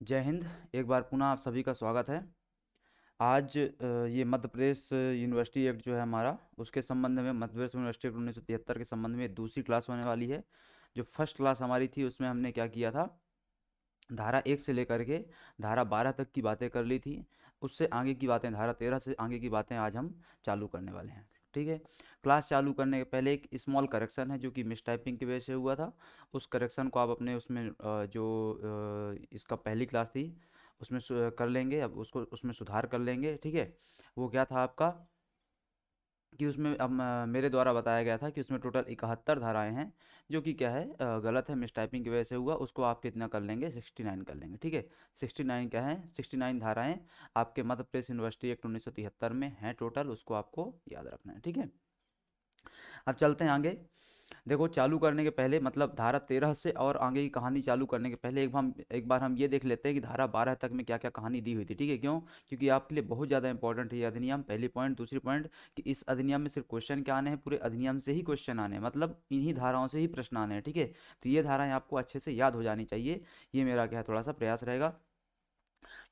जय हिंद। एक बार पुनः आप सभी का स्वागत है। आज ये मध्य प्रदेश यूनिवर्सिटी एक्ट जो है हमारा, उसके संबंध में मध्य प्रदेश यूनिवर्सिटी एक्ट 1973 के संबंध में दूसरी क्लास होने वाली है। जो फर्स्ट क्लास हमारी थी उसमें हमने क्या किया था, धारा 1 से लेकर के धारा 12 तक की बातें कर ली थी। उससे आगे की बातें, धारा 13 से आगे की बातें आज हम चालू करने वाले हैं। ठीक है। क्लास चालू करने के पहले एक स्मॉल करेक्शन है जो कि मिस टाइपिंग की वजह से हुआ था। उस करेक्शन को आप अपने उसमें इसका पहली क्लास थी उसमें कर लेंगे। अब उसको उसमें सुधार कर लेंगे। ठीक है। वो क्या था आपका कि उसमें अब मेरे द्वारा बताया गया था कि उसमें टोटल 71 धाराएं हैं, जो कि क्या है, गलत है, मिस टाइपिंग की वजह से हुआ। उसको आप कितना कर लेंगे, 69 कर लेंगे। ठीक है। 69 क्या है, 69 धाराएं आपके मध्य प्रदेश यूनिवर्सिटी एक्ट 1973 में हैं टोटल, उसको आपको याद रखना है। ठीक है। अब चलते हैं आगे। देखो, चालू करने के पहले मतलब धारा 13 से और आगे की कहानी चालू करने के पहले एक बार हम ये देख लेते हैं कि धारा 12 तक में क्या क्या कहानी दी हुई थी। ठीक है। क्यों? क्योंकि आपके लिए बहुत ज़्यादा इंपॉर्टेंट है ये अधिनियम। पहली पॉइंट। दूसरी पॉइंट कि इस अधिनियम में सिर्फ क्वेश्चन क्या आने हैं, पूरे अधिनियम से ही क्वेश्चन आने हैं, मतलब इन्हीं धाराओं से ही प्रश्न आने हैं। ठीक है। तो ये धाराएं आपको अच्छे से याद हो जानी चाहिए। ये मेरा क्या है, थोड़ा सा प्रयास रहेगा।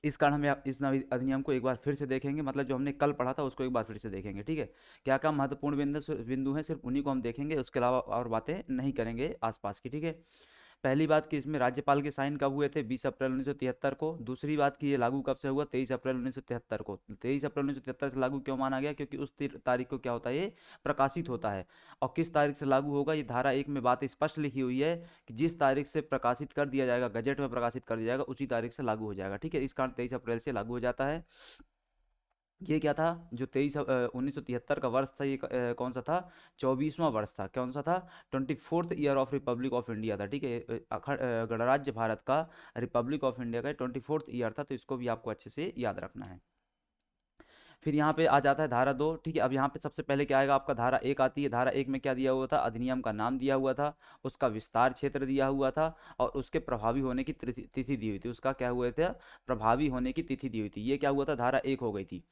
इस कारण हम इस अधिनियम को एक बार फिर से देखेंगे, मतलब जो हमने कल पढ़ा था उसको एक बार फिर से देखेंगे। ठीक है। क्या क्या महत्वपूर्ण बिंदु बिंदु हैं, सिर्फ उन्हीं को हम देखेंगे, उसके अलावा और बातें नहीं करेंगे आसपास की। ठीक है। पहली बात कि इसमें राज्यपाल के साइन कब हुए थे, 20 अप्रैल 1973 को। दूसरी बात कि ये लागू कब से हुआ, 23 अप्रैल 1973 को। 23 अप्रैल 1973 से लागू क्यों माना गया, क्योंकि उस तारीख को क्या होता है, ये प्रकाशित होता है। और किस तारीख से लागू होगा, ये धारा 1 में बात स्पष्ट लिखी हुई है कि जिस तारीख से प्रकाशित कर दिया जाएगा, गजट में प्रकाशित कर दिया जाएगा, उसी तारीख से लागू हो जाएगा। ठीक है। इस कारण 23 अप्रैल से लागू हो जाता है। ये क्या था, जो 1973 का वर्ष था, ये कौन सा था, 24वां वर्ष था। कौन सा था, 24th year of Republic of India था। ठीक है। गणराज्य भारत का, रिपब्लिक ऑफ इंडिया का 24th ईयर था, तो इसको भी आपको अच्छे से याद रखना है। फिर यहाँ पे आ जाता है धारा 2। ठीक है। अब यहाँ पे सबसे पहले क्या आएगा, आपका धारा 1 आती है। धारा 1 में क्या दिया हुआ था, अधिनियम का नाम दिया हुआ था, उसका विस्तार क्षेत्र दिया हुआ था, और उसके प्रभावी होने की तिथि तिथि दी हुई थी। उसका क्या हुआ था, प्रभावी होने की तिथि दी हुई थी। ये क्या हुआ था, धारा 1 हो गई थी।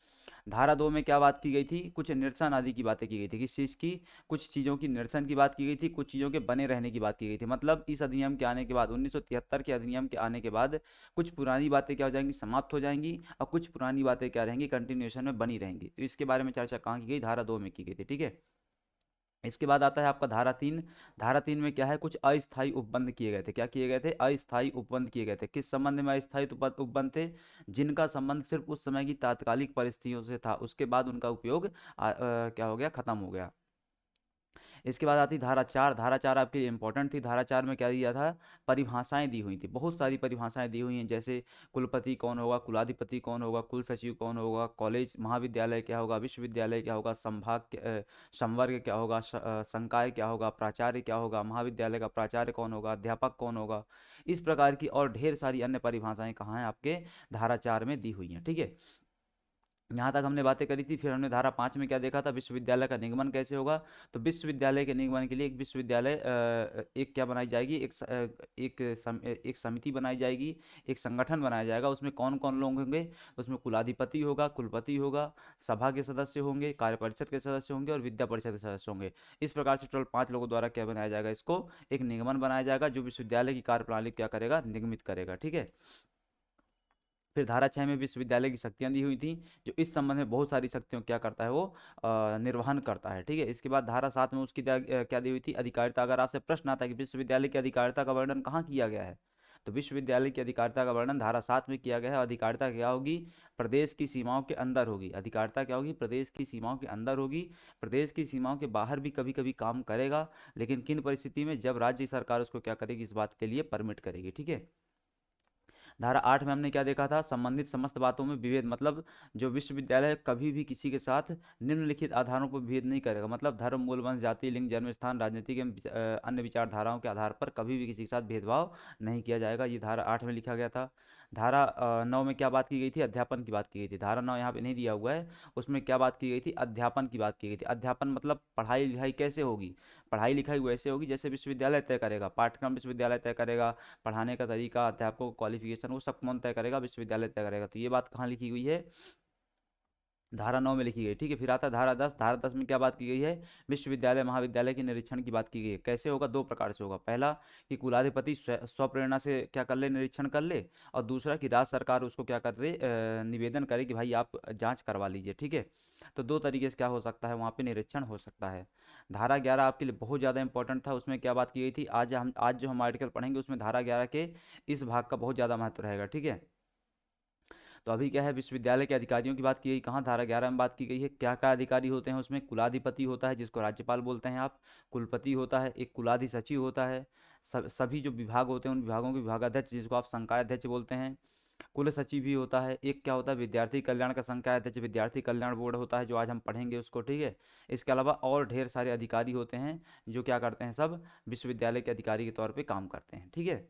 धारा 2 में क्या बात की गई थी, कुछ निरसन आदि की बातें की गई थी। किस चीज़ की, कुछ चीज़ों की निरसन की बात की गई थी, कुछ चीज़ों के बने रहने की बात की गई थी। मतलब इस अधिनियम के आने के बाद, 1973 के अधिनियम के आने के बाद कुछ पुरानी बातें क्या हो जाएंगी, समाप्त हो जाएंगी, और कुछ पुरानी बातें क्या रहेंगी, कंटिन्यूएशन में बनी रहेंगी। तो इसके बारे में चर्चा कहाँ की गई, धारा 2 में की गई थी। ठीक है। इसके बाद आता है आपका धारा 3। धारा 3 में क्या है, कुछ अस्थायी उपबंध किए गए थे। क्या किए गए थे, अस्थायी उपबंध किए गए थे। किस संबंध में अस्थायी उपबंध थे, जिनका संबंध सिर्फ उस समय की तात्कालिक परिस्थितियों से था, उसके बाद उनका उपयोग क्या हो गया, खत्म हो गया। इसके बाद आती धारा 4। धारा 4 आपके लिए इंपॉर्टेंट थी। धारा 4 में क्या दिया था, परिभाषाएं दी हुई थी, बहुत सारी परिभाषाएं दी हुई हैं, जैसे कुलपति कौन होगा, कुलाधिपति कौन होगा, कुल सचिव कौन होगा, कॉलेज महाविद्यालय क्या होगा, विश्वविद्यालय क्या होगा, संवर्ग क्या होगा, संकाय क्या होगा, प्राचार्य क्या होगा, महाविद्यालय का प्राचार्य कौन होगा, अध्यापक कौन होगा। इस प्रकार की और ढेर सारी अन्य परिभाषाएं कहाँ हैं, आपके धारा 4 में दी हुई हैं। ठीक है। यहाँ तक हमने बातें करी थी। फिर हमने धारा 5 में क्या देखा था, विश्वविद्यालय का निगमन कैसे होगा। तो विश्वविद्यालय के निगमन के लिए एक विश्वविद्यालय एक क्या बनाई जाएगी, एक समिति बनाई जाएगी, एक संगठन बनाया जाएगा। उसमें कौन कौन लोग होंगे, उसमें कुलाधिपति होगा, कुलपति होगा, सभा के सदस्य होंगे, कार्य परिषद के सदस्य होंगे, और विद्या परिषद के सदस्य होंगे। इस प्रकार से टोटल 5 लोगों द्वारा क्या बनाया जाएगा, इसको एक निगमन बनाया जाएगा, जो विश्वविद्यालय की कार्यप्रणाली क्या करेगा, निगमित करेगा। ठीक है। फिर धारा 6 में विश्वविद्यालय की शक्तियां दी हुई थी, जो इस संबंध में बहुत सारी शक्तियों क्या करता है, वो निर्वहन करता है। ठीक है। इसके बाद धारा 7 में उसकी क्या दी हुई थी, अधिकारिता। अगर आपसे प्रश्न आता है कि विश्वविद्यालय की अधिकारिता का वर्णन कहाँ किया गया है, तो विश्वविद्यालय की अधिकारिता का वर्णन धारा 7 में किया गया है। अधिकारिता क्या होगी, प्रदेश की सीमाओं के अंदर होगी। अधिकारिता क्या होगी, प्रदेश की सीमाओं के अंदर होगी। प्रदेश की सीमाओं के बाहर भी कभी कभी काम करेगा, लेकिन किन परिस्थिति में, जब राज्य सरकार उसको क्या करेगी, इस बात के लिए परमिट करेगी। ठीक है। धारा 8 में हमने क्या देखा था, संबंधित समस्त बातों में विभेद, मतलब जो विश्वविद्यालय कभी भी किसी के साथ निम्नलिखित आधारों पर विभेद नहीं करेगा, मतलब धर्म, मूल, वंश, जाति, लिंग, जन्म स्थान, राजनीतिक एवं अन्य विचारधाराओं के आधार पर कभी भी किसी के साथ भेदभाव नहीं किया जाएगा। ये धारा 8 में लिखा गया था। धारा 9 में क्या बात की गई थी, अध्यापन की बात की गई थी। धारा 9 यहाँ पे नहीं दिया हुआ है, उसमें क्या बात की गई थी, अध्यापन की बात की गई थी। अध्यापन मतलब पढ़ाई लिखाई कैसे होगी, पढ़ाई लिखाई वैसे होगी जैसे विश्वविद्यालय तय करेगा, पाठ्यक्रम विश्वविद्यालय तय करेगा, पढ़ाने का तरीका, अध्यापकों को क्वालिफिकेशन, वो सब कौन तय करेगा, विश्वविद्यालय तय करेगा। तो ये बात कहाँ लिखी हुई है, धारा 9 में लिखी गई, ठीक है। फिर आता है धारा 10। धारा 10 में क्या बात की गई है? विश्वविद्यालय महाविद्यालय के निरीक्षण की बात की गई है। कैसे होगा? दो प्रकार से होगा। पहला कि कुलाधिपति स्वप्रेरणा से क्या कर ले, निरीक्षण कर ले। और दूसरा कि राज्य सरकार उसको क्या कर दे, निवेदन करे कि भाई आप जांच करवा लीजिए, ठीक है। तो दो तरीके से क्या हो सकता है, वहाँ पे निरीक्षण हो सकता है। धारा 11 आपके लिए बहुत ज़्यादा इंपॉर्टेंट था। उसमें क्या बात की गई थी? आज जो हम आर्टिकल पढ़ेंगे उसमें धारा 11 के इस भाग का बहुत ज़्यादा महत्व रहेगा, ठीक है। तो अभी क्या है, विश्वविद्यालय के अधिकारियों की बात की गई। कहाँ? धारा 11 में बात की गई है। क्या क्या अधिकारी होते हैं उसमें? कुलाधिपति होता है जिसको राज्यपाल बोलते हैं आप, कुलपति होता है, एक कुलाधि सचिव होता है, सभी जो विभाग होते हैं उन विभागों के विभागाध्यक्ष जिसको आप संकाय अध्यक्ष बोलते हैं, कुल सचिव भी होता है। एक क्या होता है, विद्यार्थी कल्याण का संकाय अध्यक्ष, विद्यार्थी कल्याण बोर्ड होता है जो आज हम पढ़ेंगे उसको, ठीक है। इसके अलावा और ढेर सारे अधिकारी होते हैं जो क्या करते हैं, सब विश्वविद्यालय के अधिकारी के तौर पर काम करते हैं, ठीक है।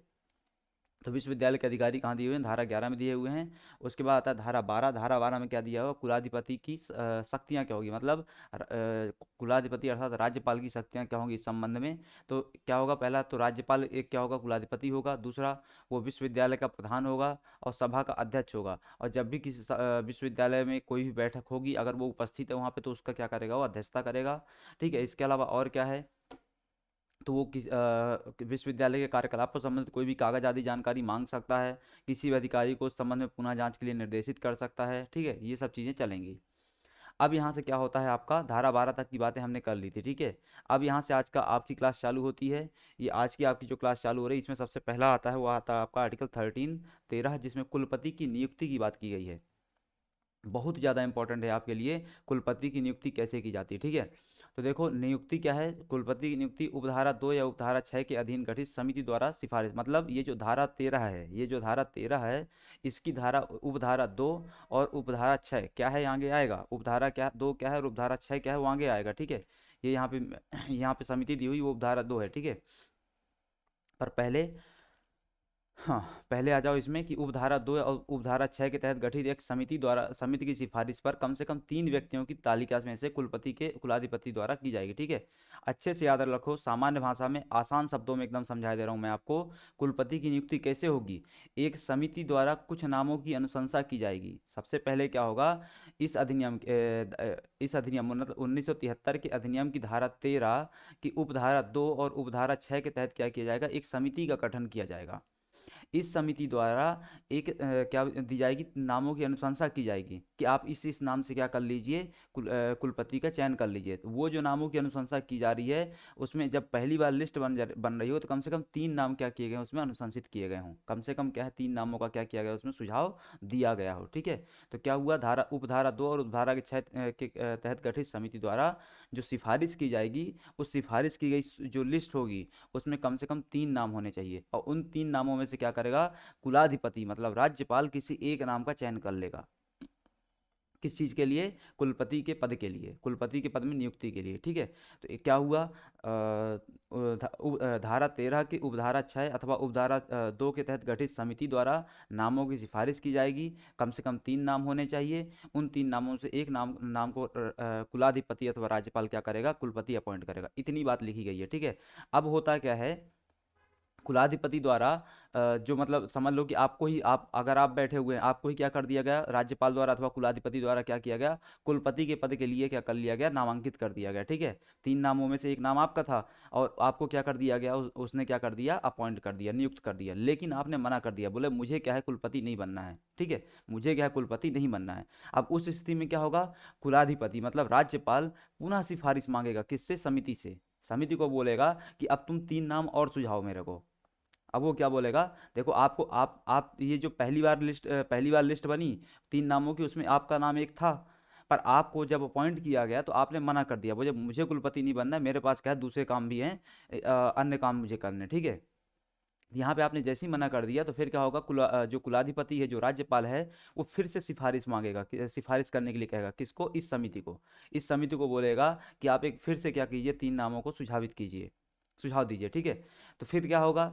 तो विश्वविद्यालय के अधिकारी कहाँ दिए हुए हैं? धारा 11 में दिए हुए हैं। उसके बाद आता है धारा 12। धारा 12 में क्या दिया हुआ? कुलाधिपति की शक्तियाँ क्या होगी, मतलब कुलाधिपति अर्थात राज्यपाल की शक्तियाँ क्या होंगी इस संबंध में। तो क्या होगा? पहला तो राज्यपाल एक क्या होगा, कुलाधिपति होगा। दूसरा वो विश्वविद्यालय का प्रधान होगा और सभा का अध्यक्ष होगा। और जब भी किसी विश्वविद्यालय में कोई भी बैठक होगी, अगर वो उपस्थित है वहाँ पे, तो उसका क्या करेगा? वो अध्यक्षता करेगा, ठीक है। इसके अलावा और क्या है, तो वो विश्वविद्यालय के कार्यकलाप को संबंधित कोई भी कागज आदि जानकारी मांग सकता है, किसी भी अधिकारी को उस संबंध में पुनः जांच के लिए निर्देशित कर सकता है, ठीक है। ये सब चीज़ें चलेंगी। अब यहाँ से क्या होता है, आपका धारा 12 तक की बातें हमने कर ली थी, ठीक है। अब यहाँ से आज का आपकी क्लास चालू होती है। ये आज की आपकी जो क्लास चालू हो रही है इसमें सबसे पहला आता है, वो आता है आपका आर्टिकल 13 जिसमें कुलपति की नियुक्ति की बात की गई है। बहुत ज़्यादा इंपॉर्टेंट है आपके लिए, कुलपति की नियुक्ति कैसे की जाती है, ठीक है। तो देखो, नियुक्ति क्या है? कुलपति की नियुक्ति उपधारा 2 या उपधारा 6 के अधीन गठित समिति द्वारा सिफारिश, मतलब ये जो धारा 13 है, ये जो धारा 13 है, इसकी धारा उपधारा 2 और उपधारा 6 क्या है, आगे आएगा। उपधारा क्या 2 क्या है और उपधारा 6 क्या है, वो आगे आएगा, ठीक है। ये यहाँ पे यहाँ पे समिति दी हुई वो उपधारा 2 है, ठीक है। पर पहले, हाँ, पहले आ जाओ इसमें कि उपधारा 2 और उपधारा 6 के तहत गठित एक समिति द्वारा, समिति की सिफारिश पर कम से कम 3 व्यक्तियों की तालिका में से कुलपति के कुलाधिपति द्वारा की जाएगी, ठीक है। अच्छे से याद रखो, सामान्य भाषा में आसान शब्दों में एकदम समझा दे रहा हूँ मैं आपको। कुलपति की नियुक्ति कैसे होगी? एक समिति द्वारा कुछ नामों की अनुशंसा की जाएगी। सबसे पहले क्या होगा, इस अधिनियम मतलब 1973 के अधिनियम की धारा 13 की उपधारा 2 और उपधारा 6 के तहत क्या किया जाएगा, एक समिति का गठन किया जाएगा। इस समिति द्वारा एक क्या दी जाएगी, नामों की अनुशंसा की जाएगी कि आप इस नाम से क्या कर लीजिए, कुलपति का चयन कर लीजिए। तो वो जो नामों की अनुशंसा की जा रही है, उसमें जब पहली बार लिस्ट बन रही हो, तो कम से कम 3 नाम क्या किए गए हैं, उसमें अनुशंसित किए गए हों। कम से कम क्या है, 3 नामों का क्या किया गया, उसमें सुझाव दिया गया हो, ठीक है। तो क्या हुआ, धारा उपधारा 2 और उपधारा के 6 के तहत गठित समिति द्वारा जो सिफारिश की जाएगी, उस सिफारिश की गई जो लिस्ट होगी उसमें कम से कम 3 नाम होने चाहिए। और उन 3 नामों में से क्या करेगा, कुलाधिपति मतलब राज्यपाल किसी एक नाम का चयन कर लेगा। किस चीज़ के लिए? कुलपति के पद के लिए, कुलपति के पद में नियुक्ति के लिए, ठीक है। तो ये क्या हुआ, धारा 13 की उपधारा 6 अथवा उपधारा 2 के तहत गठित समिति द्वारा नामों की सिफारिश की जाएगी। कम से कम 3 नाम होने चाहिए। उन 3 नामों से एक नाम को कुलाधिपति अथवा राज्यपाल क्या करेगा, कुलपति अपॉइंट करेगा। इतनी बात लिखी गई है, ठीक है। अब होता क्या है, कुलाधिपति द्वारा जो मतलब समझ लो कि आपको ही, आप अगर आप बैठे हुए हैं, आपको ही क्या कर दिया गया, राज्यपाल द्वारा अथवा कुलाधिपति द्वारा क्या किया गया, कुलपति के पद के लिए क्या कर लिया गया, नामांकित कर दिया गया, ठीक है। 3 नामों में से एक नाम आपका था और आपको क्या कर दिया गया, उसने क्या कर दिया, अपॉइंट कर दिया, नियुक्त कर दिया। लेकिन आपने मना कर दिया, बोले मुझे क्या है, कुलपति नहीं बनना है, ठीक है, मुझे क्या है, कुलपति नहीं बनना है। अब उस स्थिति में क्या होगा, कुलाधिपति मतलब राज्यपाल पुनः सिफारिश मांगेगा, किससे, समिति से। समिति को बोलेगा कि अब तुम 3 नाम और सुझाओ मेरे को। अब वो क्या बोलेगा, देखो आपको आप ये जो पहली बार लिस्ट बनी 3 नामों की, उसमें आपका नाम एक था, पर आपको जब अपॉइंट किया गया तो आपने मना कर दिया, बोले मुझे कुलपति नहीं बनना है, मेरे पास क्या है, दूसरे काम भी हैं, अन्य काम मुझे करने, ठीक है। यहाँ पे आपने जैसे ही मना कर दिया तो फिर क्या होगा, जो कुलाधिपति है, जो राज्यपाल है, वो फिर से सिफारिश मांगेगा, सिफारिश करने के लिए कहेगा, किसको, इस समिति को। इस समिति को बोलेगा कि आप एक फिर से क्या कीजिए, 3 नामों को सुझावित कीजिए, सुझाव दीजिए, ठीक है। तो फिर क्या होगा,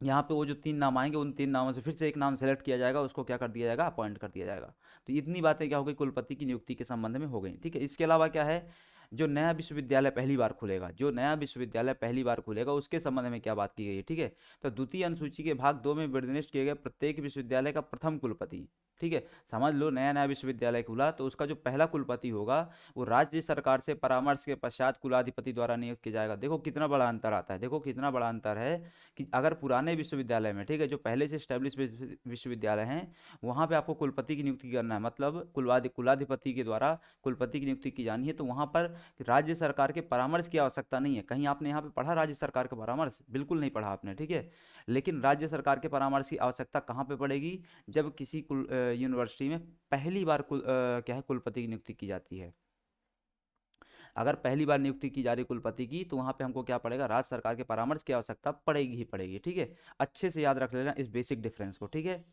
यहाँ पे वो जो 3 नाम आएंगे, उन 3 नामों से फिर से एक नाम सेलेक्ट किया जाएगा, उसको क्या कर दिया जाएगा, अपॉइंट कर दिया जाएगा। तो इतनी बातें क्या हो गई, कुलपति की नियुक्ति के संबंध में हो गई, ठीक है। इसके अलावा क्या है, जो नया विश्वविद्यालय पहली बार खुलेगा, जो नया विश्वविद्यालय पहली बार खुलेगा उसके संबंध में क्या बात की गई है, ठीक है। तो द्वितीय अनुसूची के भाग 2 में निर्दिष्ट किए गए प्रत्येक विश्वविद्यालय का प्रथम कुलपति, ठीक है। समझ लो, नया नया विश्वविद्यालय खुला तो उसका जो पहला कुलपति होगा वो राज्य सरकार से परामर्श के पश्चात कुलाधिपति द्वारा नियुक्त किया जाएगा। देखो कितना बड़ा अंतर आता है, देखो कितना बड़ा अंतर है कि अगर पुराने विश्वविद्यालय में, ठीक है, जो पहले से स्टैब्लिश विश्वविद्यालय हैं वहाँ पे आपको कुलपति की नियुक्ति करना है, मतलब कुलाधिपति के द्वारा कुलपति की नियुक्ति की जानी है, तो वहाँ पर राज्य सरकार के परामर्श की आवश्यकता नहीं है। कहीं आपने यहाँ पे पढ़ा राज्य सरकार का परामर्श? बिल्कुल नहीं पढ़ा आपने, ठीक है। लेकिन राज्य सरकार के परामर्श की आवश्यकता कहाँ पे पड़ेगी? जब किसी यूनिवर्सिटी में पहली बार क्या है, कुलपति की नियुक्ति की जाती है। अगर पहली बार नियुक्ति की जा रही कुलपति की तो वहाँ पे हमको क्या पड़ेगा, राज्य सरकार के परामर्श की आवश्यकता पड़ेगी ही पड़ेगी, ठीक है। अच्छे से याद रख लेना इस बेसिक डिफरेंस को, ठीक है।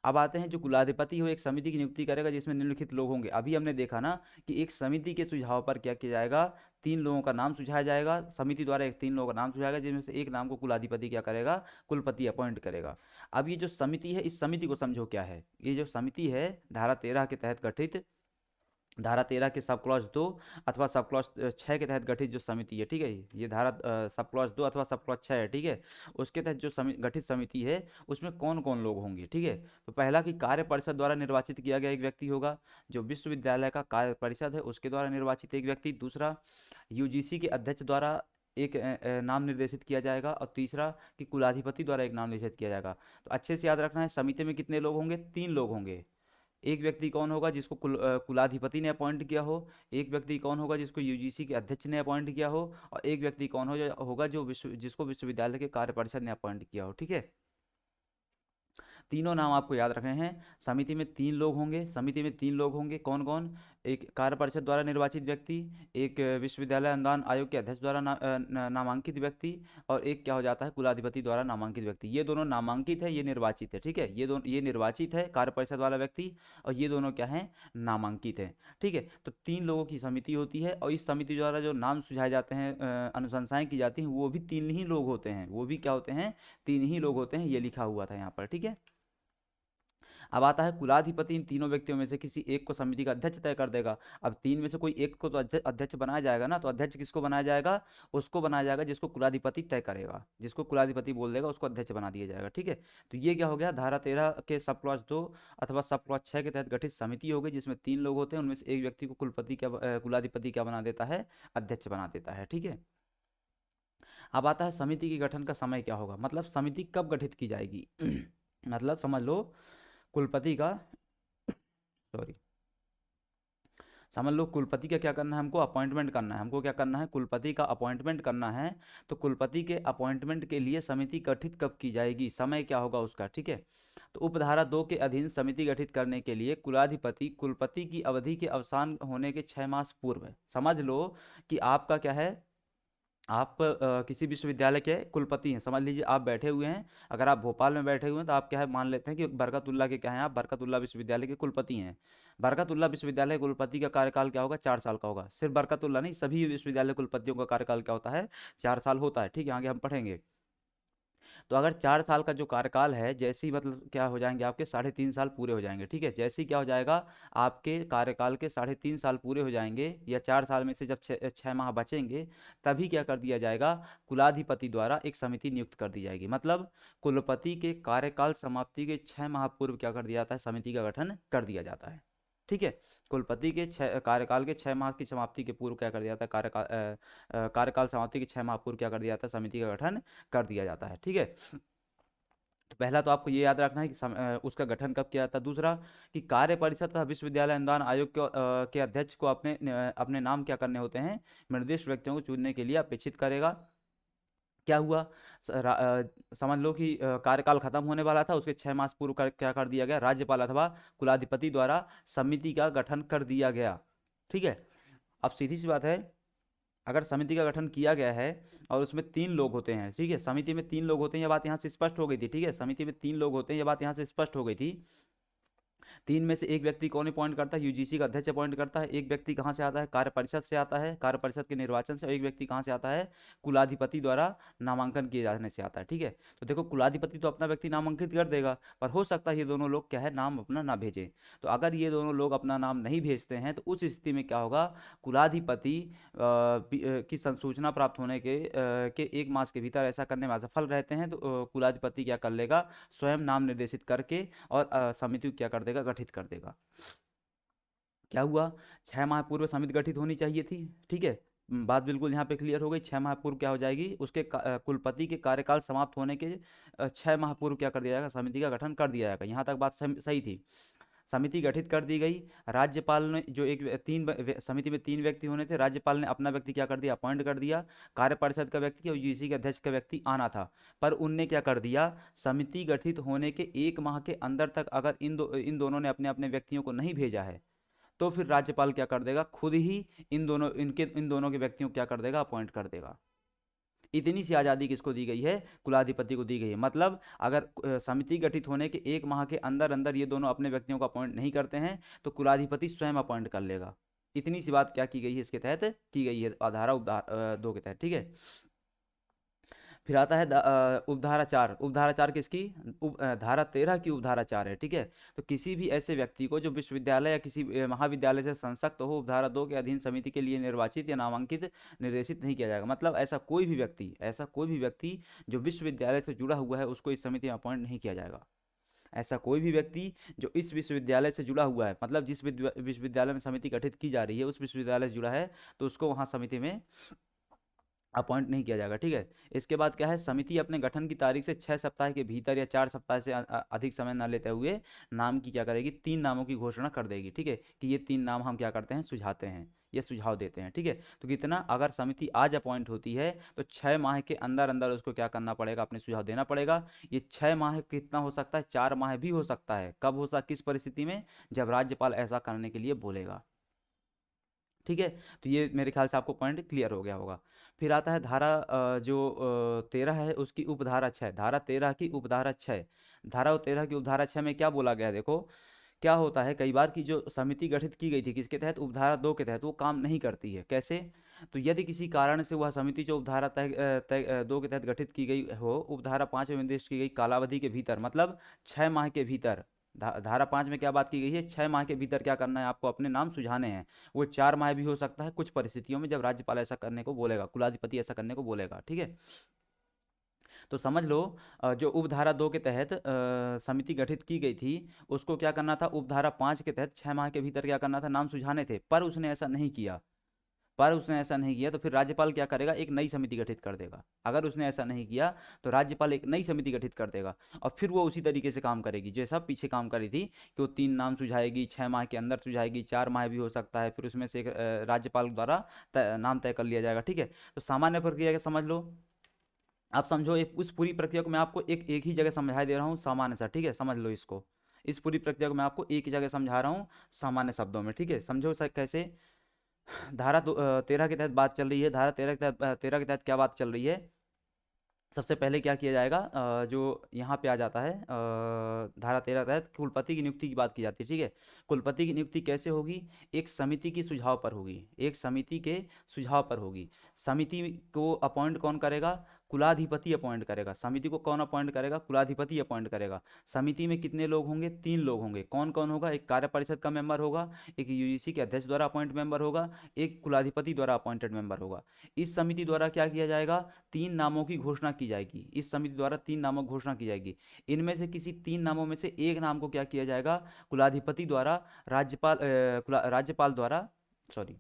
अब आते हैं, जो कुलाधिपति हो एक समिति की नियुक्ति करेगा जिसमें निम्नलिखित लोग होंगे। अभी हमने देखा ना कि एक समिति के सुझाव पर क्या किया जाएगा, 3 लोगों का नाम सुझाया जाएगा, समिति द्वारा एक 3 लोगों का नाम सुझाएगा जिसमें से एक नाम को कुलाधिपति क्या करेगा, कुलपति अपॉइंट करेगा। अब ये जो समिति है, इस समिति को समझो क्या है। ये जो समिति है धारा 13 के तहत गठित, धारा 13 के सब क्लॉज 2 अथवा सब क्लॉज 6 के तहत गठित जो समिति है, ठीक है, ये धारा सब क्लॉज 2 अथवा सब क्लॉज 6 है, ठीक है। उसके तहत जो गठित समिति है उसमें कौन कौन लोग होंगे, ठीक है। तो पहला कि कार्य परिषद द्वारा निर्वाचित किया गया एक व्यक्ति होगा, जो विश्वविद्यालय का कार्य परिषद है उसके द्वारा निर्वाचित एक व्यक्ति। दूसरा, यूजीसी के अध्यक्ष द्वारा एक नाम निर्देशित किया जाएगा। और तीसरा कि कुलाधिपति द्वारा एक नाम निर्देशित किया जाएगा। तो अच्छे से याद रखना है, समिति में कितने लोग होंगे, 3 लोग होंगे। एक व्यक्ति कौन होगा जिसको कुलाधिपति ने अपॉइंट किया हो, एक व्यक्ति कौन होगा जिसको यूजीसी के अध्यक्ष ने अपॉइंट किया हो, और एक व्यक्ति कौन होगा जो जिसको विश्वविद्यालय के कार्य परिषद ने अपॉइंट किया हो, ठीक है। तीनों नाम आपको याद रखने हैं। समिति में 3 लोग होंगे, समिति में 3 लोग होंगे, कौन कौन? एक कार्य परिषद द्वारा निर्वाचित व्यक्ति, एक विश्वविद्यालय अनुदान आयोग के अध्यक्ष द्वारा नामांकित व्यक्ति, और एक क्या हो जाता है, कुलाधिपति द्वारा नामांकित व्यक्ति। ये दोनों नामांकित है, ये निर्वाचित है, ठीक है। ये निर्वाचित है कार्य परिषद वाला व्यक्ति, और ये दोनों क्या है, नामांकित है, ठीक है। तो 3 लोगों की समिति होती है, और इस समिति द्वारा जो नाम सुझाए जाते हैं, अनुशंसाएं की जाती हैं, वो भी 3 ही लोग होते हैं। वो भी क्या होते हैं, 3 ही लोग होते हैं। ये लिखा हुआ था यहाँ पर, ठीक है। अब आता है कुलाधिपति इन तीनों व्यक्तियों में से किसी एक को समिति का अध्यक्ष तय कर देगा। अब 3 में से कोई एक को तो अध्यक्ष बनाया जाएगा ना, तो अध्यक्ष किसको बनाया जाएगा, उसको बनाया जाएगा जिसको कुलाधिपति तय करेगा, जिसको कुलाधिपति बोल देगा उसको अध्यक्ष बना दिया जाएगा, ठीक है। तो ये क्या हो गया, धारा 13 के सब क्लॉज 2 अथवा सब क्लॉज 6 के तहत गठित समिति हो गई जिसमें 3 लोग होते हैं। उनमें से एक व्यक्ति को कुलाधिपति क्या बना देता है, अध्यक्ष बना देता है, ठीक है। अब आता है समिति के गठन का समय क्या होगा, मतलब समिति कब गठित की जाएगी। मतलब समझ लो, कुलपति का सॉरी समझ लो, कुलपति का क्या करना है, हमको अपॉइंटमेंट करना है। हमको क्या करना है, कुलपति का अपॉइंटमेंट करना है। तो कुलपति के अपॉइंटमेंट के लिए समिति गठित कब की जाएगी, समय क्या होगा उसका, ठीक है। तो उपधारा 2 के अधीन समिति गठित करने के लिए कुलाधिपति कुलपति की अवधि के अवसान होने के 6 मास पूर्व, समझ लो कि आपका क्या है, आप किसी विश्वविद्यालय के कुलपति हैं। समझ लीजिए आप बैठे हुए हैं, अगर आप भोपाल में बैठे हुए हैं तो आप क्या है, मान लेते हैं कि बरकतुल्ला के क्या हैं, आप बरकतुल्ला विश्वविद्यालय के कुलपति हैं। बरकतुल्ला विश्वविद्यालय के कुलपति का कार्यकाल क्या होगा, 4 साल का होगा। सिर्फ बरकतुल्ला नहीं, सभी विश्वविद्यालय कुलपतियों का कार्यकाल क्या होता है, 4 साल होता है, ठीक है। आगे हम पढ़ेंगे। तो अगर 4 साल का जो कार्यकाल है, जैसे ही मतलब क्या हो जाएंगे, आपके 3.5 साल पूरे हो जाएंगे, ठीक है। जैसे ही क्या हो जाएगा, आपके कार्यकाल के 3.5 साल पूरे हो जाएंगे, या 4 साल में से जब 6 माह बचेंगे, तभी क्या कर दिया जाएगा, कुलाधिपति द्वारा एक समिति नियुक्त कर दी जाएगी। मतलब कुलपति के कार्यकाल समाप्ति के 6 माह पूर्व क्या कर दिया जाता है, समिति का गठन कर दिया जाता है, ठीक है। कुलपति के कार्यकाल के 6 माह की समाप्ति के पूर्व क्या कर दिया जाता है, कार्यकाल समाप्ति के 6 माह पूर्व क्या कर दिया जाता है, समिति का गठन कर दिया जाता है, ठीक है। तो पहला तो आपको ये याद रखना है कि उसका गठन कब किया जाता है। दूसरा कि कार्य परिषद तथा विश्वविद्यालय अनुदान आयोग के अध्यक्ष को अपने नाम क्या करने होते हैं, निर्दिष्ट व्यक्तियों को चुनने के लिए अपेक्षित करेगा। क्या हुआ, समझ लो कि कार्यकाल खत्म होने वाला था, उसके 6 मास पूर्व क्या कर दिया गया, राज्यपाल अथवा कुलाधिपति द्वारा समिति का गठन कर दिया गया, ठीक है। अब सीधी सी बात है, अगर समिति का गठन किया गया है और उसमें 3 लोग होते हैं, ठीक है, समिति में 3 लोग होते हैं, ये बात यहाँ से स्पष्ट हो गई थी, ठीक है। समिति में 3 लोग होते हैं, ये बात यहाँ से स्पष्ट हो गई थी। तीन में से एक व्यक्ति कौन अपॉइंट करता है? यूजीसी का अध्यक्ष अपॉइंट करता है। एक व्यक्ति कहाँ से आता है? कार्य परिषद से आता है, कार्य परिषद के निर्वाचन से। और एक व्यक्ति कहाँ से आता है? कुलाधिपति द्वारा नामांकन किए जाने से आता है। ठीक है, तो देखो कुलाधिपति तो अपना व्यक्ति नामांकित कर देगा, पर हो सकता है ये दोनों लोग क्या है, नाम अपना ना भेजें। तो अगर ये दोनों लोग अपना नाम नहीं भेजते हैं तो उस स्थिति में क्या होगा? कुलाधिपति की संसूचना प्राप्त होने के 1 मास के भीतर ऐसा करने में असफल रहते हैं तो कुलाधिपति क्या कर लेगा? स्वयं नाम निर्देशित करके और समिति को क्या कर देगा? गठित कर देगा। क्या हुआ? 6 माह पूर्व समिति गठित होनी चाहिए थी। ठीक है, बात बिल्कुल यहाँ पे क्लियर हो गई। 6 माह पूर्व क्या हो जाएगी? उसके कुलपति के कार्यकाल समाप्त होने के 6 माह पूर्व क्या कर दिया जाएगा? समिति का गठन कर दिया जाएगा। यहाँ तक बात सही थी। समिति गठित कर दी गई। राज्यपाल ने जो समिति में 3 व्यक्ति होने थे, राज्यपाल ने अपना व्यक्ति क्या कर दिया? अपॉइंट कर दिया। कार्य परिषद का व्यक्ति और यूजीसी के अध्यक्ष का व्यक्ति आना था, पर उनने क्या कर दिया? समिति गठित होने के 1 माह के अंदर तक अगर इन दोनों ने अपने अपने व्यक्तियों को नहीं भेजा है तो फिर राज्यपाल क्या कर देगा? खुद ही इन दोनों के व्यक्तियों को क्या कर देगा? अपॉइंट कर देगा। इतनी सी आज़ादी किसको दी गई है? कुलाधिपति को दी गई है। मतलब अगर समिति गठित होने के 1 माह के अंदर अंदर ये दोनों अपने व्यक्तियों को अपॉइंट नहीं करते हैं तो कुलाधिपति स्वयं अपॉइंट कर लेगा। इतनी सी बात क्या की गई है? इसके तहत की गई है, धारा 2 के तहत। ठीक है, फिर आता है उपधारा 4। उपधारा 4 किसकी? धारा 13 की उपधारा 4 है। ठीक है, तो किसी भी ऐसे व्यक्ति को जो विश्वविद्यालय या किसी महाविद्यालय से संसक्त हो, उपधारा 2 के अधीन समिति के लिए निर्वाचित या नामांकित निर्देशित नहीं किया जाएगा। मतलब ऐसा कोई भी व्यक्ति जो विश्वविद्यालय से जुड़ा हुआ है उसको इस समिति में अपॉइंट नहीं किया जाएगा। ऐसा कोई भी व्यक्ति जो इस विश्वविद्यालय से जुड़ा हुआ है, मतलब जिस विश्वविद्यालय में समिति गठित की जा रही है उस विश्वविद्यालय से जुड़ा है, तो उसको वहाँ समिति में अपॉइंट नहीं किया जाएगा। ठीक है, इसके बाद क्या है? समिति अपने गठन की तारीख से 6 सप्ताह के भीतर या 4 सप्ताह से अधिक समय न लेते हुए नाम की क्या करेगी? 3 नामों की घोषणा कर देगी। ठीक है, कि ये 3 नाम हम क्या करते हैं? सुझाते हैं, ये सुझाव देते हैं। ठीक है, तो कितना? अगर समिति आज अपॉइंट होती है तो 6 माह के अंदर अंदर उसको क्या करना पड़ेगा? अपने सुझाव देना पड़ेगा। ये 6 माह कितना हो सकता है? 4 माह भी हो सकता है। कब हो सकता? किस परिस्थिति में? जब राज्यपाल ऐसा करने के लिए बोलेगा। ठीक है, तो ये मेरे ख्याल से आपको पॉइंट क्लियर हो गया होगा। फिर आता है धारा जो 13 है उसकी उपधारा 6। धारा 13 की उपधारा 6। धारा 13 की उपधारा 6 में क्या बोला गया है? देखो क्या होता है, कई बार की जो समिति गठित की गई थी किसके तहत? उपधारा 2 के तहत, वो काम नहीं करती है। कैसे? तो यदि किसी कारण से वह समिति जो उपधारा 2 के तहत गठित की गई हो, उपधारा 5 में निर्दिष्ट की गई कालावधि के भीतर, मतलब 6 माह के भीतर, धारा 5 में क्या बात की गई है? 6 माह के भीतर क्या करना है आपको? अपने नाम सुझाने हैं। वो 4 माह भी हो सकता है कुछ परिस्थितियों में, जब राज्यपाल ऐसा करने को बोलेगा, कुलाधिपति ऐसा करने को बोलेगा। ठीक है, तो समझ लो जो उपधारा 2 के तहत समिति गठित की गई थी उसको क्या करना था? उपधारा 5 के तहत 6 माह के भीतर क्या करना था? नाम सुझाने थे, पर उसने ऐसा नहीं किया। तो फिर राज्यपाल क्या करेगा? एक नई समिति गठित कर देगा। अगर उसने ऐसा नहीं किया तो राज्यपाल एक नई समिति गठित कर देगा और फिर वो उसी तरीके से काम करेगी जैसा पीछे काम करी थी, कि वो 3 नाम सुझाएगी, 6 माह के अंदर सुझाएगी, 4 माह भी हो सकता है, फिर उसमें से एक राज्यपाल द्वारा नाम तय कर लिया जाएगा। ठीक है, तो सामान्य प्रक्रिया के समझ लो। आप समझो, उस पूरी प्रक्रिया को मैं आपको एक एक ही जगह समझा दे रहा हूँ सामान्य सा। ठीक है, समझ लो इसको। इस पूरी प्रक्रिया को मैं आपको एक ही जगह समझा रहा हूँ सामान्य शब्दों में। ठीक है, समझो सर कैसे। धारा 13 के तहत बात चल रही है। धारा 13 के तहत क्या बात चल रही है? सबसे पहले क्या किया जाएगा? जो यहाँ पे आ जाता है धारा 13 के तहत कुलपति की नियुक्ति की बात की जाती है। ठीक है, कुलपति की नियुक्ति कैसे होगी? एक समिति की सुझाव पर होगी। एक समिति के सुझाव पर होगी। समिति को अपॉइंट कौन करेगा? कुलाधिपति अपॉइंट करेगा। समिति को कौन अपॉइंट करेगा? कुलाधिपति अपॉइंट करेगा। समिति में कितने लोग होंगे? 3 लोग होंगे। कौन कौन होगा? एक कार्य परिषद का मेंबर होगा, एक यूजीसी के अध्यक्ष द्वारा अपॉइंट मेंबर होगा, एक कुलाधिपति द्वारा अपॉइंटेड मेंबर होगा। इस समिति द्वारा क्या किया जाएगा? 3 नामों की घोषणा की जाएगी। इस समिति द्वारा 3 नामों की घोषणा की जाएगी। इनमें से किसी 3 नामों में से एक नाम को क्या किया जाएगा? कुलाधिपति द्वारा राज्यपाल द्वारा, सॉरी,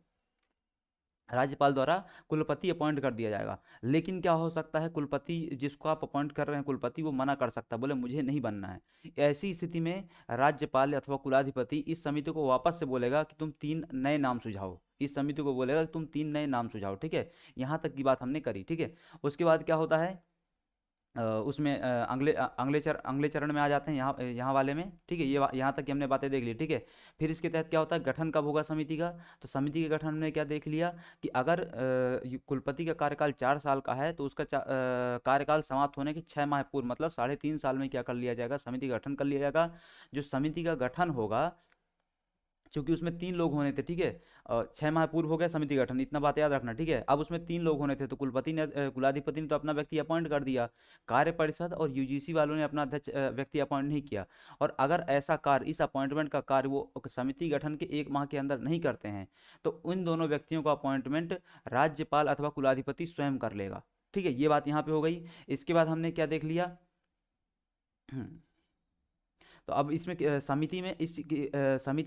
राज्यपाल द्वारा कुलपति अपॉइंट कर दिया जाएगा। लेकिन क्या हो सकता है? कुलपति जिसको आप अपॉइंट कर रहे हैं कुलपति, वो मना कर सकता है, बोले मुझे नहीं बनना है। ऐसी स्थिति में राज्यपाल अथवा कुलाधिपति इस समिति को वापस से बोलेगा कि तुम 3 नए नाम सुझाओ। इस समिति को बोलेगा कि तुम 3 नए नाम सुझाओ। ठीक है, यहाँ तक की बात हमने करी। ठीक है, उसके बाद क्या होता है? उसमें अगले चरण में आ जाते हैं, यहाँ वाले में। ठीक है, यहाँ तक की हमने बातें देख ली। ठीक है, फिर इसके तहत क्या होता है, गठन कब होगा समिति का। तो समिति के गठन में क्या देख लिया कि अगर कुलपति का कार्यकाल 4 साल का है तो उसका कार्यकाल समाप्त होने के 6 माह पूर्व, मतलब 3.5 साल में क्या कर लिया जाएगा, समिति का गठन कर लिया जाएगा। जो समिति का गठन होगा, चूंकि उसमें 3 लोग होने थे, ठीक है, 6 माह पूर्व हो गया समिति गठन, इतना बात याद रखना। ठीक है, अब उसमें 3 लोग होने थे, तो कुलाधिपति ने तो अपना व्यक्ति अपॉइंट कर दिया, कार्य परिषद और यूजीसी वालों ने अपना अध्यक्ष व्यक्ति अपॉइंट नहीं किया। और अगर ऐसा कार्य, इस अपॉइंटमेंट का कार्य वो समिति गठन के 1 माह के अंदर नहीं करते हैं, तो उन दोनों व्यक्तियों का अपॉइंटमेंट राज्यपाल अथवा कुलाधिपति स्वयं कर लेगा। ठीक है, ये बात यहाँ पे हो गई। इसके बाद हमने क्या देख लिया तो अब इसमें समिति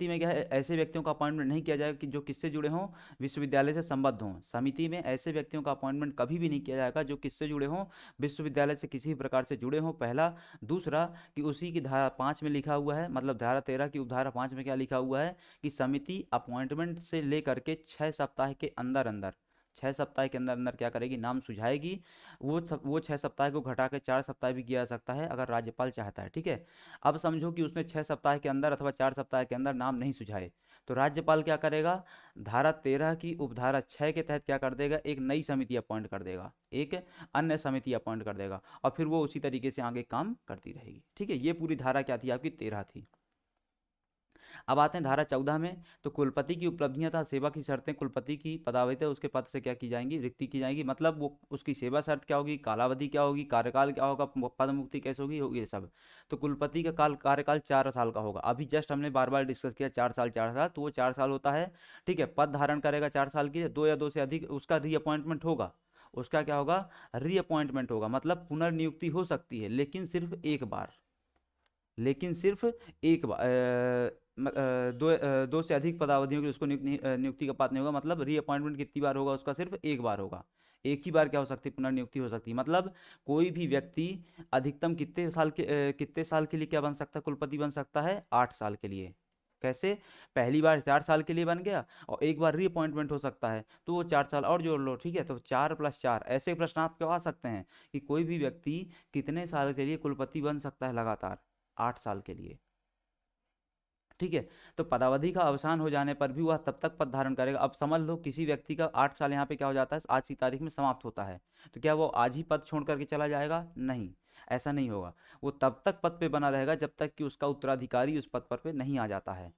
में क्या है, ऐसे व्यक्तियों का अपॉइंटमेंट नहीं किया जाएगा कि जो किससे जुड़े हों, विश्वविद्यालय से संबद्ध हों। समिति में ऐसे व्यक्तियों का अपॉइंटमेंट कभी भी नहीं किया जाएगा जो किससे जुड़े हों, विश्वविद्यालय से किसी भी प्रकार से जुड़े हों, पहला। दूसरा, कि उसी की धारा 5 में लिखा हुआ है, मतलब धारा 13 की उपधारा 5 में क्या लिखा हुआ है कि समिति अपॉइंटमेंट से लेकर के 6 सप्ताह के अंदर अंदर, 6 सप्ताह के अंदर अंदर क्या करेगी, नाम सुझाएगी। वो 6 सप्ताह को घटा के 4 सप्ताह भी किया जा सकता है अगर राज्यपाल चाहता है। ठीक है, अब समझो कि उसने 6 सप्ताह के अंदर अथवा 4 सप्ताह के अंदर नाम नहीं सुझाए, तो राज्यपाल क्या करेगा, धारा 13 की उपधारा 6 के तहत क्या कर देगा, एक नई समिति अपॉइंट कर देगा, एक अन्य समिति अपॉइंट कर देगा, और फिर वो उसी तरीके से आगे काम करती रहेगी। ठीक है, ये पूरी धारा क्या थी, आपकी 13 थी। अब आते हैं धारा 14 में। तो कुलपति की उपलब्धियां तथा सेवा की शर्तें, कुलपति की पदावधि उसके पद से क्या की जाएंगी, रिक्ति की जाएंगी, मतलब वो उसकी सेवा शर्त क्या होगी, कालावधि क्या होगी, कार्यकाल क्या होगा, पद मुक्ति कैसे होगी, ये सब। तो कुलपति का कार्यकाल 4 साल का होगा। अभी जस्ट हमने बार बार डिस्कस किया 4 साल 4 साल, तो वो 4 साल होता है। ठीक है, पद धारण करेगा 4 साल के लिए, 2 या 2 से अधिक उसका रीअपॉइंटमेंट होगा। उसका क्या होगा, रीअपॉइंटमेंट होगा, मतलब पुनर्नियुक्ति हो सकती है, लेकिन सिर्फ एक बार, लेकिन सिर्फ एक बार। 2 से अधिक पदावधियों के लिए उसको नियुक्ति का पात्र नहीं होगा, मतलब रीअपॉइंटमेंट कितनी बार होगा, उसका सिर्फ एक बार होगा। एक ही बार क्या हो सकती है, पुनर्नियुक्ति हो सकती है। मतलब कोई भी व्यक्ति अधिकतम कितने साल के लिए क्या बन सकता है, कुलपति बन सकता है, 8 साल के लिए। कैसे, पहली बार 4 साल के लिए बन गया और एक बार रीअपॉइंटमेंट हो सकता है, तो वो 4 साल और जोड़ लो। ठीक है, तो 4+4 ऐसे प्रश्न आपके आ सकते हैं कि कोई भी व्यक्ति कितने साल के लिए कुलपति बन सकता है लगातार, 8 साल के लिए। ठीक है, तो पदावधि का अवसान हो जाने पर भी वह तब तक पद धारण करेगा। अब समझ लो किसी व्यक्ति का 8 साल यहाँ पे क्या हो जाता है, आज की तारीख में समाप्त होता है, तो क्या वो आज ही पद छोड़ करके चला जाएगा, नहीं, ऐसा नहीं होगा। वो तब तक पद पे बना रहेगा जब तक कि उसका उत्तराधिकारी उस पद पर नहीं आ जाता है।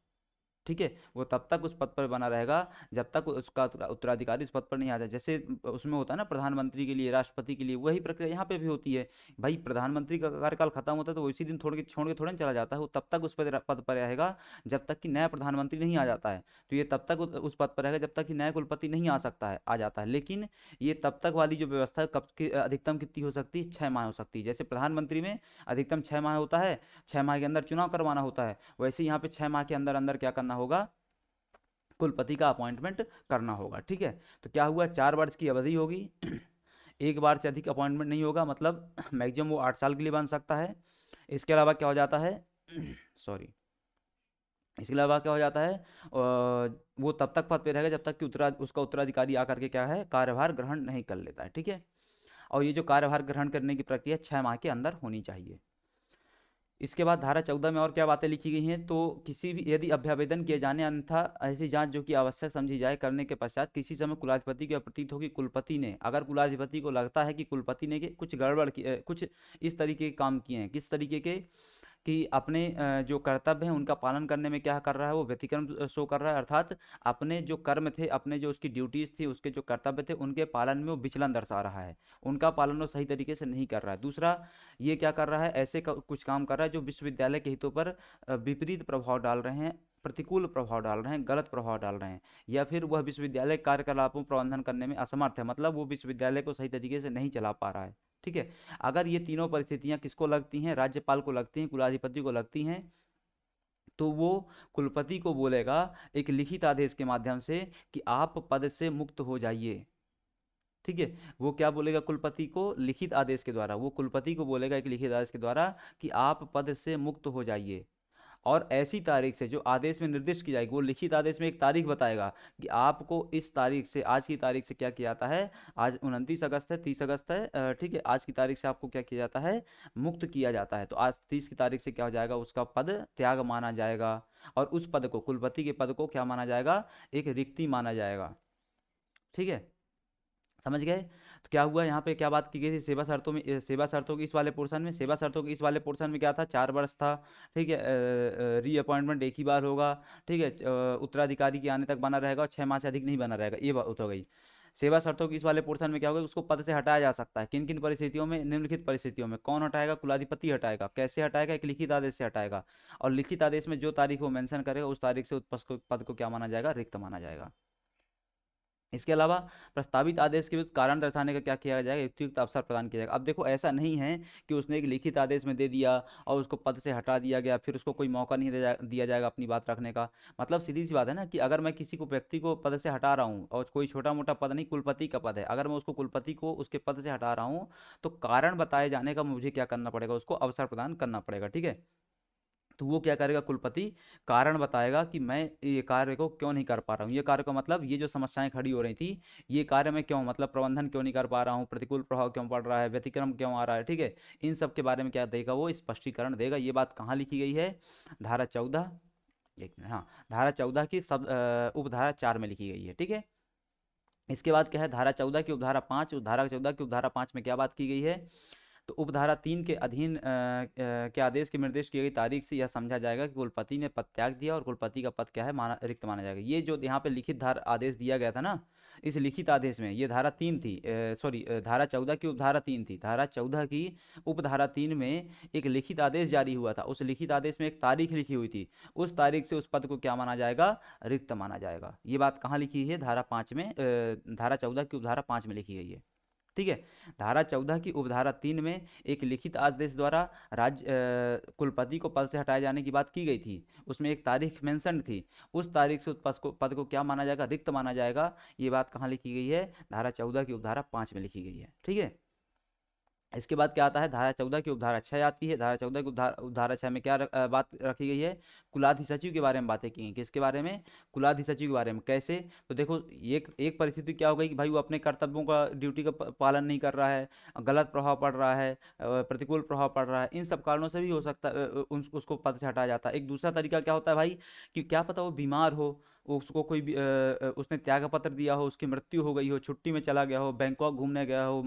ठीक है, वो तब तक उस पद पर बना रहेगा जब तक उसका उत्तराधिकारी उस पद पर नहीं आ जाए। जैसे उसमें होता है ना, प्रधानमंत्री के लिए, राष्ट्रपति के लिए, वही प्रक्रिया यहाँ पे भी होती है। भाई प्रधानमंत्री का कार्यकाल खत्म होता है तो वो इसी दिन छोड़ के थोड़े ना चला जाता है, वो तब तक उस पद पर रहेगा जब तक कि नया प्रधानमंत्री नहीं आ जाता है। तो ये तब तक उस पद पर रहेगा जब तक कि नया कुलपति नहीं आ जाता है। लेकिन ये तब तक वाली जो व्यवस्था है, कब की अधिकतम कितनी हो सकती है, 6 माह हो सकती है। जैसे प्रधानमंत्री में अधिकतम 6 माह होता है, 6 माह के अंदर चुनाव करवाना होता है, वैसे यहाँ पे 6 माह के अंदर अंदर क्या करना होगा, कुलपति का अपॉइंटमेंट करना होगा। ठीक है, तो क्या हुआ, 4 वर्ष की अवधि होगी। एक बार से अधिक अपॉइंटमेंट नहीं होगा, मतलब मैक्सिमम वो 8 साल के लिए बन सकता है। इसके अलावा क्या हो जाता है सॉरी, इसके अलावा क्या हो जाता है, वो तब तक पद पे रहेगा जब तक कि उसका उत्तराधिकारी आकर के क्या है, कार्यभार ग्रहण नहीं कर लेता है। ठीक है, और ये जो कार्यभार ग्रहण करने की प्रक्रिया 6 माह के अंदर होनी चाहिए। इसके बाद धारा 14 में और क्या बातें लिखी गई हैं, तो किसी भी यदि अभ्यावेदन किए जाने अन्यथा ऐसी जांच जो कि आवश्यक समझी जाए करने के पश्चात किसी समय कुलाधिपति को प्रतीत हो कि कुलपति ने, अगर कुलाधिपति को लगता है कि कुलपति ने कुछ गड़बड़ की, कुछ इस तरीके के काम किए हैं, किस तरीके के, कि अपने जो कर्तव्य हैं उनका पालन करने में क्या कर रहा है, वो व्यतिक्रम शो कर रहा है, अर्थात अपने जो कर्म थे, अपने जो उसकी ड्यूटीज थी, उसके जो कर्तव्य थे, उनके पालन में वो विचलन दर्शा रहा है, उनका पालन वो सही तरीके से नहीं कर रहा है। दूसरा, ये क्या कर रहा है, ऐसे कुछ काम कर रहा है जो विश्वविद्यालय के हितों पर विपरीत प्रभाव डाल रहे हैं, प्रतिकूल प्रभाव डाल रहे हैं, गलत प्रभाव डाल रहे हैं, या फिर वह विश्वविद्यालय कार्यकलापों प्रबंधन करने में असमर्थ है, मतलब वो विश्वविद्यालय को सही तरीके से नहीं चला पा रहा है। ठीक है, अगर ये तीनों परिस्थितियां किसको लगती हैं, राज्यपाल को लगती हैं, कुलाधिपति को लगती हैं, तो वो कुलपति को बोलेगा एक लिखित आदेश के माध्यम से कि आप पद से मुक्त हो जाइए। ठीक है, वो क्या बोलेगा कुलपति को, लिखित आदेश के द्वारा, वो कुलपति को बोलेगा एक लिखित आदेश के द्वारा कि आप पद से मुक्त हो जाइए। और ऐसी तारीख से जो आदेश में निर्दिष्ट की जाएगी, वो लिखित आदेश में एक तारीख बताएगा कि आपको इस तारीख से, आज की तारीख से क्या किया जाता है, आज 29 अगस्त है, 30 अगस्त है, ठीक है, आज की तारीख से आपको क्या किया जाता है, मुक्त किया जाता है। तो आज 30 की तारीख से क्या हो जाएगा, उसका पद त्याग माना जाएगा, और उस पद को, कुलपति के पद को क्या माना जाएगा, एक रिक्ति माना जाएगा। ठीक है, समझ गए। तो क्या हुआ, यहाँ पे क्या बात की गई थी, सेवा शर्तों में, सेवा शर्तों की इस वाले पोर्शन में, सेवा शर्तों की इस वाले पोर्शन में क्या था, 4 वर्ष था। ठीक है, रीअपॉइंटमेंट एक ही बार होगा। ठीक है, उत्तराधिकारी के आने तक बना रहेगा, और 6 माह से अधिक नहीं बना रहेगा, ये बात हो गई। सेवा शर्तों की इस वाले पोर्शन में क्या होगा, उसको पद से हटाया जा सकता है। किन किन परिस्थितियों में, निम्नलिखित परिस्थितियों में। कौन हटाएगा, कुलाधिपति हटाएगा। कैसे हटाएगा, एक लिखित आदेश से हटाएगा, और लिखित आदेश में जो तारीख वो मेंशन करेगा, उस तारीख से उस पद को क्या माना जाएगा, रिक्त माना जाएगा। इसके अलावा प्रस्तावित आदेश के विरुद्ध कारण दर्शाने का क्या किया जाएगा, युक्तियुक्त अवसर प्रदान किया जाएगा। अब देखो, ऐसा नहीं है कि उसने एक लिखित आदेश में दे दिया और उसको पद से हटा दिया गया, फिर उसको कोई मौका नहीं दिया जाएगा अपनी बात रखने का। मतलब सीधी सी बात है ना, कि अगर मैं किसी को, व्यक्ति को पद से हटा रहा हूँ, और कोई छोटा मोटा पद नहीं, कुलपति का पद है, अगर मैं उसको, कुलपति को उसके पद से हटा रहा हूँ, तो कारण बताए जाने का मुझे क्या करना पड़ेगा, उसको अवसर प्रदान करना पड़ेगा। ठीक है, तो वो क्या करेगा, कुलपति कारण बताएगा कि मैं ये कार्य को क्यों नहीं कर पा रहा हूँ, ये कार्य को, मतलब ये जो समस्याएं खड़ी हो रही थी, ये कार्य में क्यों, मतलब प्रबंधन क्यों नहीं कर पा रहा हूँ, प्रतिकूल प्रभाव क्यों पड़ रहा है, व्यतिक्रम क्यों आ रहा है। ठीक है, इन सब के बारे में क्या देगा, वो स्पष्टीकरण देगा। ये बात कहाँ लिखी गई है, धारा 14, एक मिनट, हाँ, धारा 14 की सब उपधारा 4 में लिखी गई है। ठीक है, इसके बाद क्या है, धारा 14 की उपधारा 5, धारा 14 की उपधारा 5 में क्या बात की गई है, तो उपधारा 3 के अधीन के आदेश के निर्देश की गई तारीख से यह समझा जाएगा कि कुलपति ने पद त्याग दिया, और कुलपति का पद क्या है, माना, रिक्त माना जाएगा। ये जो यहाँ पे लिखित धारा आदेश दिया गया था ना, इस लिखित आदेश में ये धारा 3 थी, सॉरी, धारा 14 की उपधारा 3 थी। धारा 14 की उपधारा 3 में एक लिखित आदेश जारी हुआ था, उस लिखित आदेश में एक तारीख लिखी हुई थी, उस तारीख से उस पद को क्या माना जाएगा, रिक्त माना जाएगा। ये बात कहाँ लिखी है, धारा 5 में, धारा 14 की उपधारा 5 में लिखी गई है। ठीक है, धारा 14 की उपधारा 3 में एक लिखित आदेश द्वारा राज्य कुलपति को पद से हटाए जाने की बात की गई थी, उसमें एक तारीख मेंशन थी, उस तारीख से उस पद को क्या माना जाएगा, रिक्त माना जाएगा। ये बात कहाँ लिखी गई है, धारा 14 की उपधारा 5 में लिखी गई है। ठीक है, इसके बाद क्या आता है, धारा 14 की उपधारा 6 आती है। धारा 14 की उपधारा 6 में क्या बात रखी गई है, कुलाधिसचिव के बारे में बातें की हैं। किसके बारे में, कुलाधिसचिव के बारे में। कैसे, तो देखो, एक परिस्थिति क्या हो गई कि भाई वो अपने कर्तव्यों का, ड्यूटी का पालन नहीं कर रहा है, गलत प्रभाव पड़ रहा है, प्रतिकूल प्रभाव पड़ रहा है, इन सब कारणों से भी हो सकता है उसको पद से हटाया जाता है। एक दूसरा तरीका क्या होता है भाई, कि क्या पता वो बीमार हो, उसको कोई भी उसने त्याग पत्र दिया हो, उसकी मृत्यु हो गई हो, छुट्टी में चला गया हो, बैंकॉक घूमने गया हो,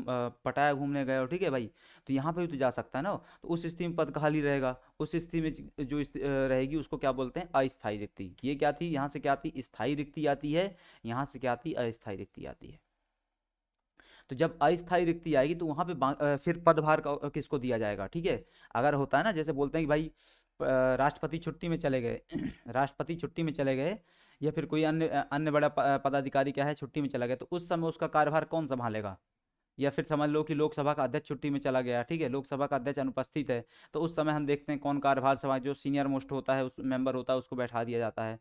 पटाया घूमने गया हो। ठीक है भाई, तो यहाँ पे भी तो जा सकता है ना, तो उस स्थिति में पद खाली रहेगा। उस स्थिति में जो रहेगी, उसको क्या बोलते हैं, अस्थायी रिक्ति। ये क्या थी, यहाँ से क्या आती, स्थायी रिक्ति आती है, यहाँ से क्या आती, अस्थायी रिक्ति आती है। तो जब अस्थायी रिक्ति आएगी, तो वहां पे फिर पदभार किसको दिया जाएगा। ठीक है, अगर होता है ना, जैसे बोलते हैं कि भाई राष्ट्रपति छुट्टी में चले गए राष्ट्रपति छुट्टी में चले गए, या फिर कोई अन्य अन्य बड़ा पदाधिकारी क्या है, छुट्टी में चला गया, तो उस समय उसका कार्यभार कौन संभालेगा। या फिर समझ लो कि लोकसभा का अध्यक्ष छुट्टी में चला गया, ठीक है, लोकसभा का अध्यक्ष अनुपस्थित है, तो उस समय हम देखते हैं कौन कार्यभार सभा, जो सीनियर मोस्ट होता है, उस मेंबर होता है, उसको बैठा दिया जाता है।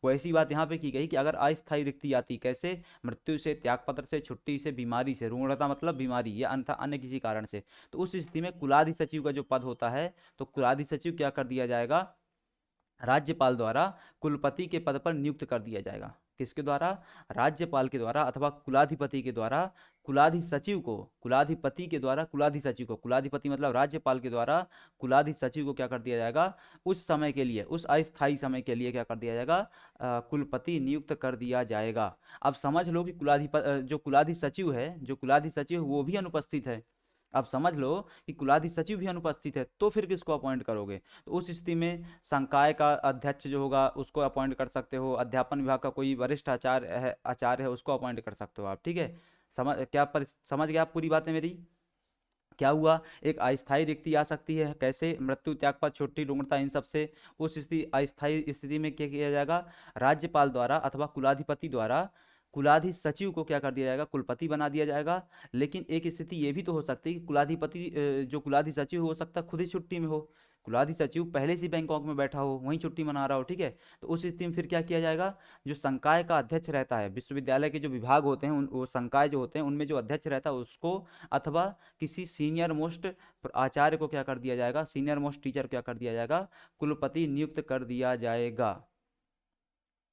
वैसी बात यहाँ पे की गई कि अगर अस्थायी रिक्ति आती, कैसे, मृत्यु से, त्यागपत्र से, छुट्टी से, बीमारी से, रुग्णता मतलब बीमारी, या अन्य अन्य किसी कारण से, तो उस स्थिति में कुलाधि सचिव का जो पद होता है, तो कुलाधि सचिव क्या कर दिया जाएगा, राज्यपाल द्वारा कुलपति के पद पर नियुक्त कर दिया जाएगा। किसके द्वारा, राज्यपाल के द्वारा, अथवा कुलाधिपति के द्वारा कुलाधि सचिव को, कुलाधिपति के द्वारा कुलाधि सचिव को, कुलाधिपति मतलब राज्यपाल के द्वारा कुलाधि सचिव को क्या कर दिया जाएगा, उस समय के लिए, उस अस्थायी समय के लिए क्या कर दिया जाएगा, कुलपति नियुक्त कर दिया जाएगा। अब समझ लो कि जो कुलाधि सचिव है, जो कुलाधि सचिव वो भी अनुपस्थित है। अब समझ लो कि कुलाधि सचिव भी अनुपस्थित है, तो फिर किसको अपॉइंट करोगे, तो उस स्थिति में संकाय का अध्यक्ष जो होगा उसको अपॉइंट कर सकते हो, अध्यापन विभाग का कोई वरिष्ठ आचार्य है, उसको अपॉइंट कर सकते हो आप। ठीक है, समझ गए आप पूरी बातें मेरी। क्या हुआ, एक अस्थायी रिक्ति आ सकती है, कैसे, मृत्यु, त्यागपत्र, छुट्टी, रुग्णता, इन सब से। उस स्थिति, अस्थायी स्थिति में क्या किया जाएगा, राज्यपाल द्वारा अथवा कुलाधिपति द्वारा कुलाधि सचिव को क्या कर दिया जाएगा, कुलपति बना दिया जाएगा। लेकिन एक स्थिति ये भी तो हो सकती है कि कुलाधिपति जो कुलाधि सचिव हो सकता है खुद ही छुट्टी में हो, कुलाधि सचिव पहले से बैंकॉक में बैठा हो, वहीं छुट्टी मना रहा हो, ठीक है, तो उस स्थिति में फिर क्या किया जाएगा, जो संकाय का अध्यक्ष रहता है, विश्वविद्यालय के जो विभाग होते हैं वो संकाय जो होते हैं उनमें जो अध्यक्ष रहता है उसको अथवा किसी सीनियर मोस्ट आचार्य को क्या कर दिया जाएगा, सीनियर मोस्ट टीचर क्या कर दिया जाएगा, कुलपति नियुक्त कर दिया जाएगा।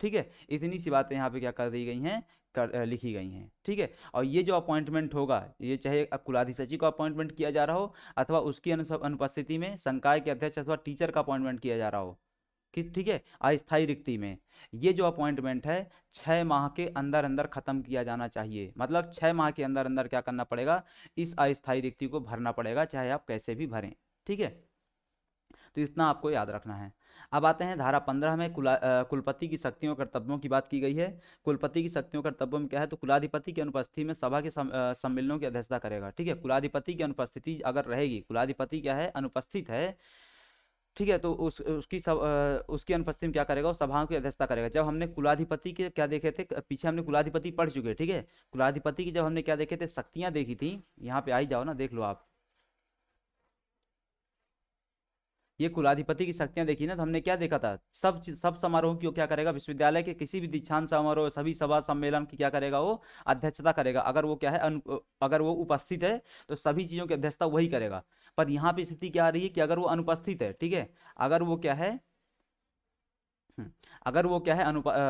ठीक है, इतनी सी बातें यहाँ पे क्या कर दी गई हैं, लिखी गई हैं। ठीक है, और ये जो अपॉइंटमेंट होगा, ये चाहे कुलाधि सचिव का अपॉइंटमेंट किया जा रहा हो अथवा उसकी अनुपस्थिति में संकाय के अध्यक्ष अथवा टीचर का अपॉइंटमेंट किया जा रहा हो, कि ठीक है, अस्थायी रिक्ति में, ये जो अपॉइंटमेंट है 6 माह के अंदर अंदर खत्म किया जाना चाहिए। मतलब 6 माह के अंदर अंदर क्या करना पड़ेगा, इस अस्थायी रिक्ति को भरना पड़ेगा, चाहे आप कैसे भी भरें। ठीक है, तो इतना आपको याद रखना है। अब आते हैं धारा 15 में कुलपति की शक्तियों और कर्तव्यों की बात की गई है। कुलपति की शक्तियों और कर्तव्यों में क्या है, तो कुलाधिपति की अनुपस्थिति में सभा के सम्मेलनों की अध्यक्षता करेगा। ठीक है, कुलाधिपति की अनुपस्थिति अगर रहेगी, कुलाधिपति क्या है, अनुपस्थित है, ठीक है, तो उसकी अनुपस्थिति में क्या करेगा, वो सभाओं की अध्यक्षता करेगा। जब हमने कुलाधिपति के क्या देखे थे, पीछे हमने कुलाधिपति पढ़ चुके हैं। ठीक है, कुलाधिपति की जब हमने क्या देखे थे, शक्तियां देखी थी, यहाँ पे आई जाओ ना, देख लो आप, ये कुलाधिपति की शक्तियां देखी ना, तो हमने क्या देखा था, सब समारोह की वो क्या करेगा, विश्वविद्यालय के किसी भी दीक्षांत समारोह, सभी सभा सम्मेलन की क्या करेगा, वो अध्यक्षता करेगा। अगर वो क्या है, अगर वो उपस्थित है तो सभी चीजों की अध्यक्षता वही करेगा। पर यहाँ पे स्थिति क्या आ रही है कि अगर वो अनुपस्थित है, ठीक है, अगर वो क्या है, अगर वो क्या है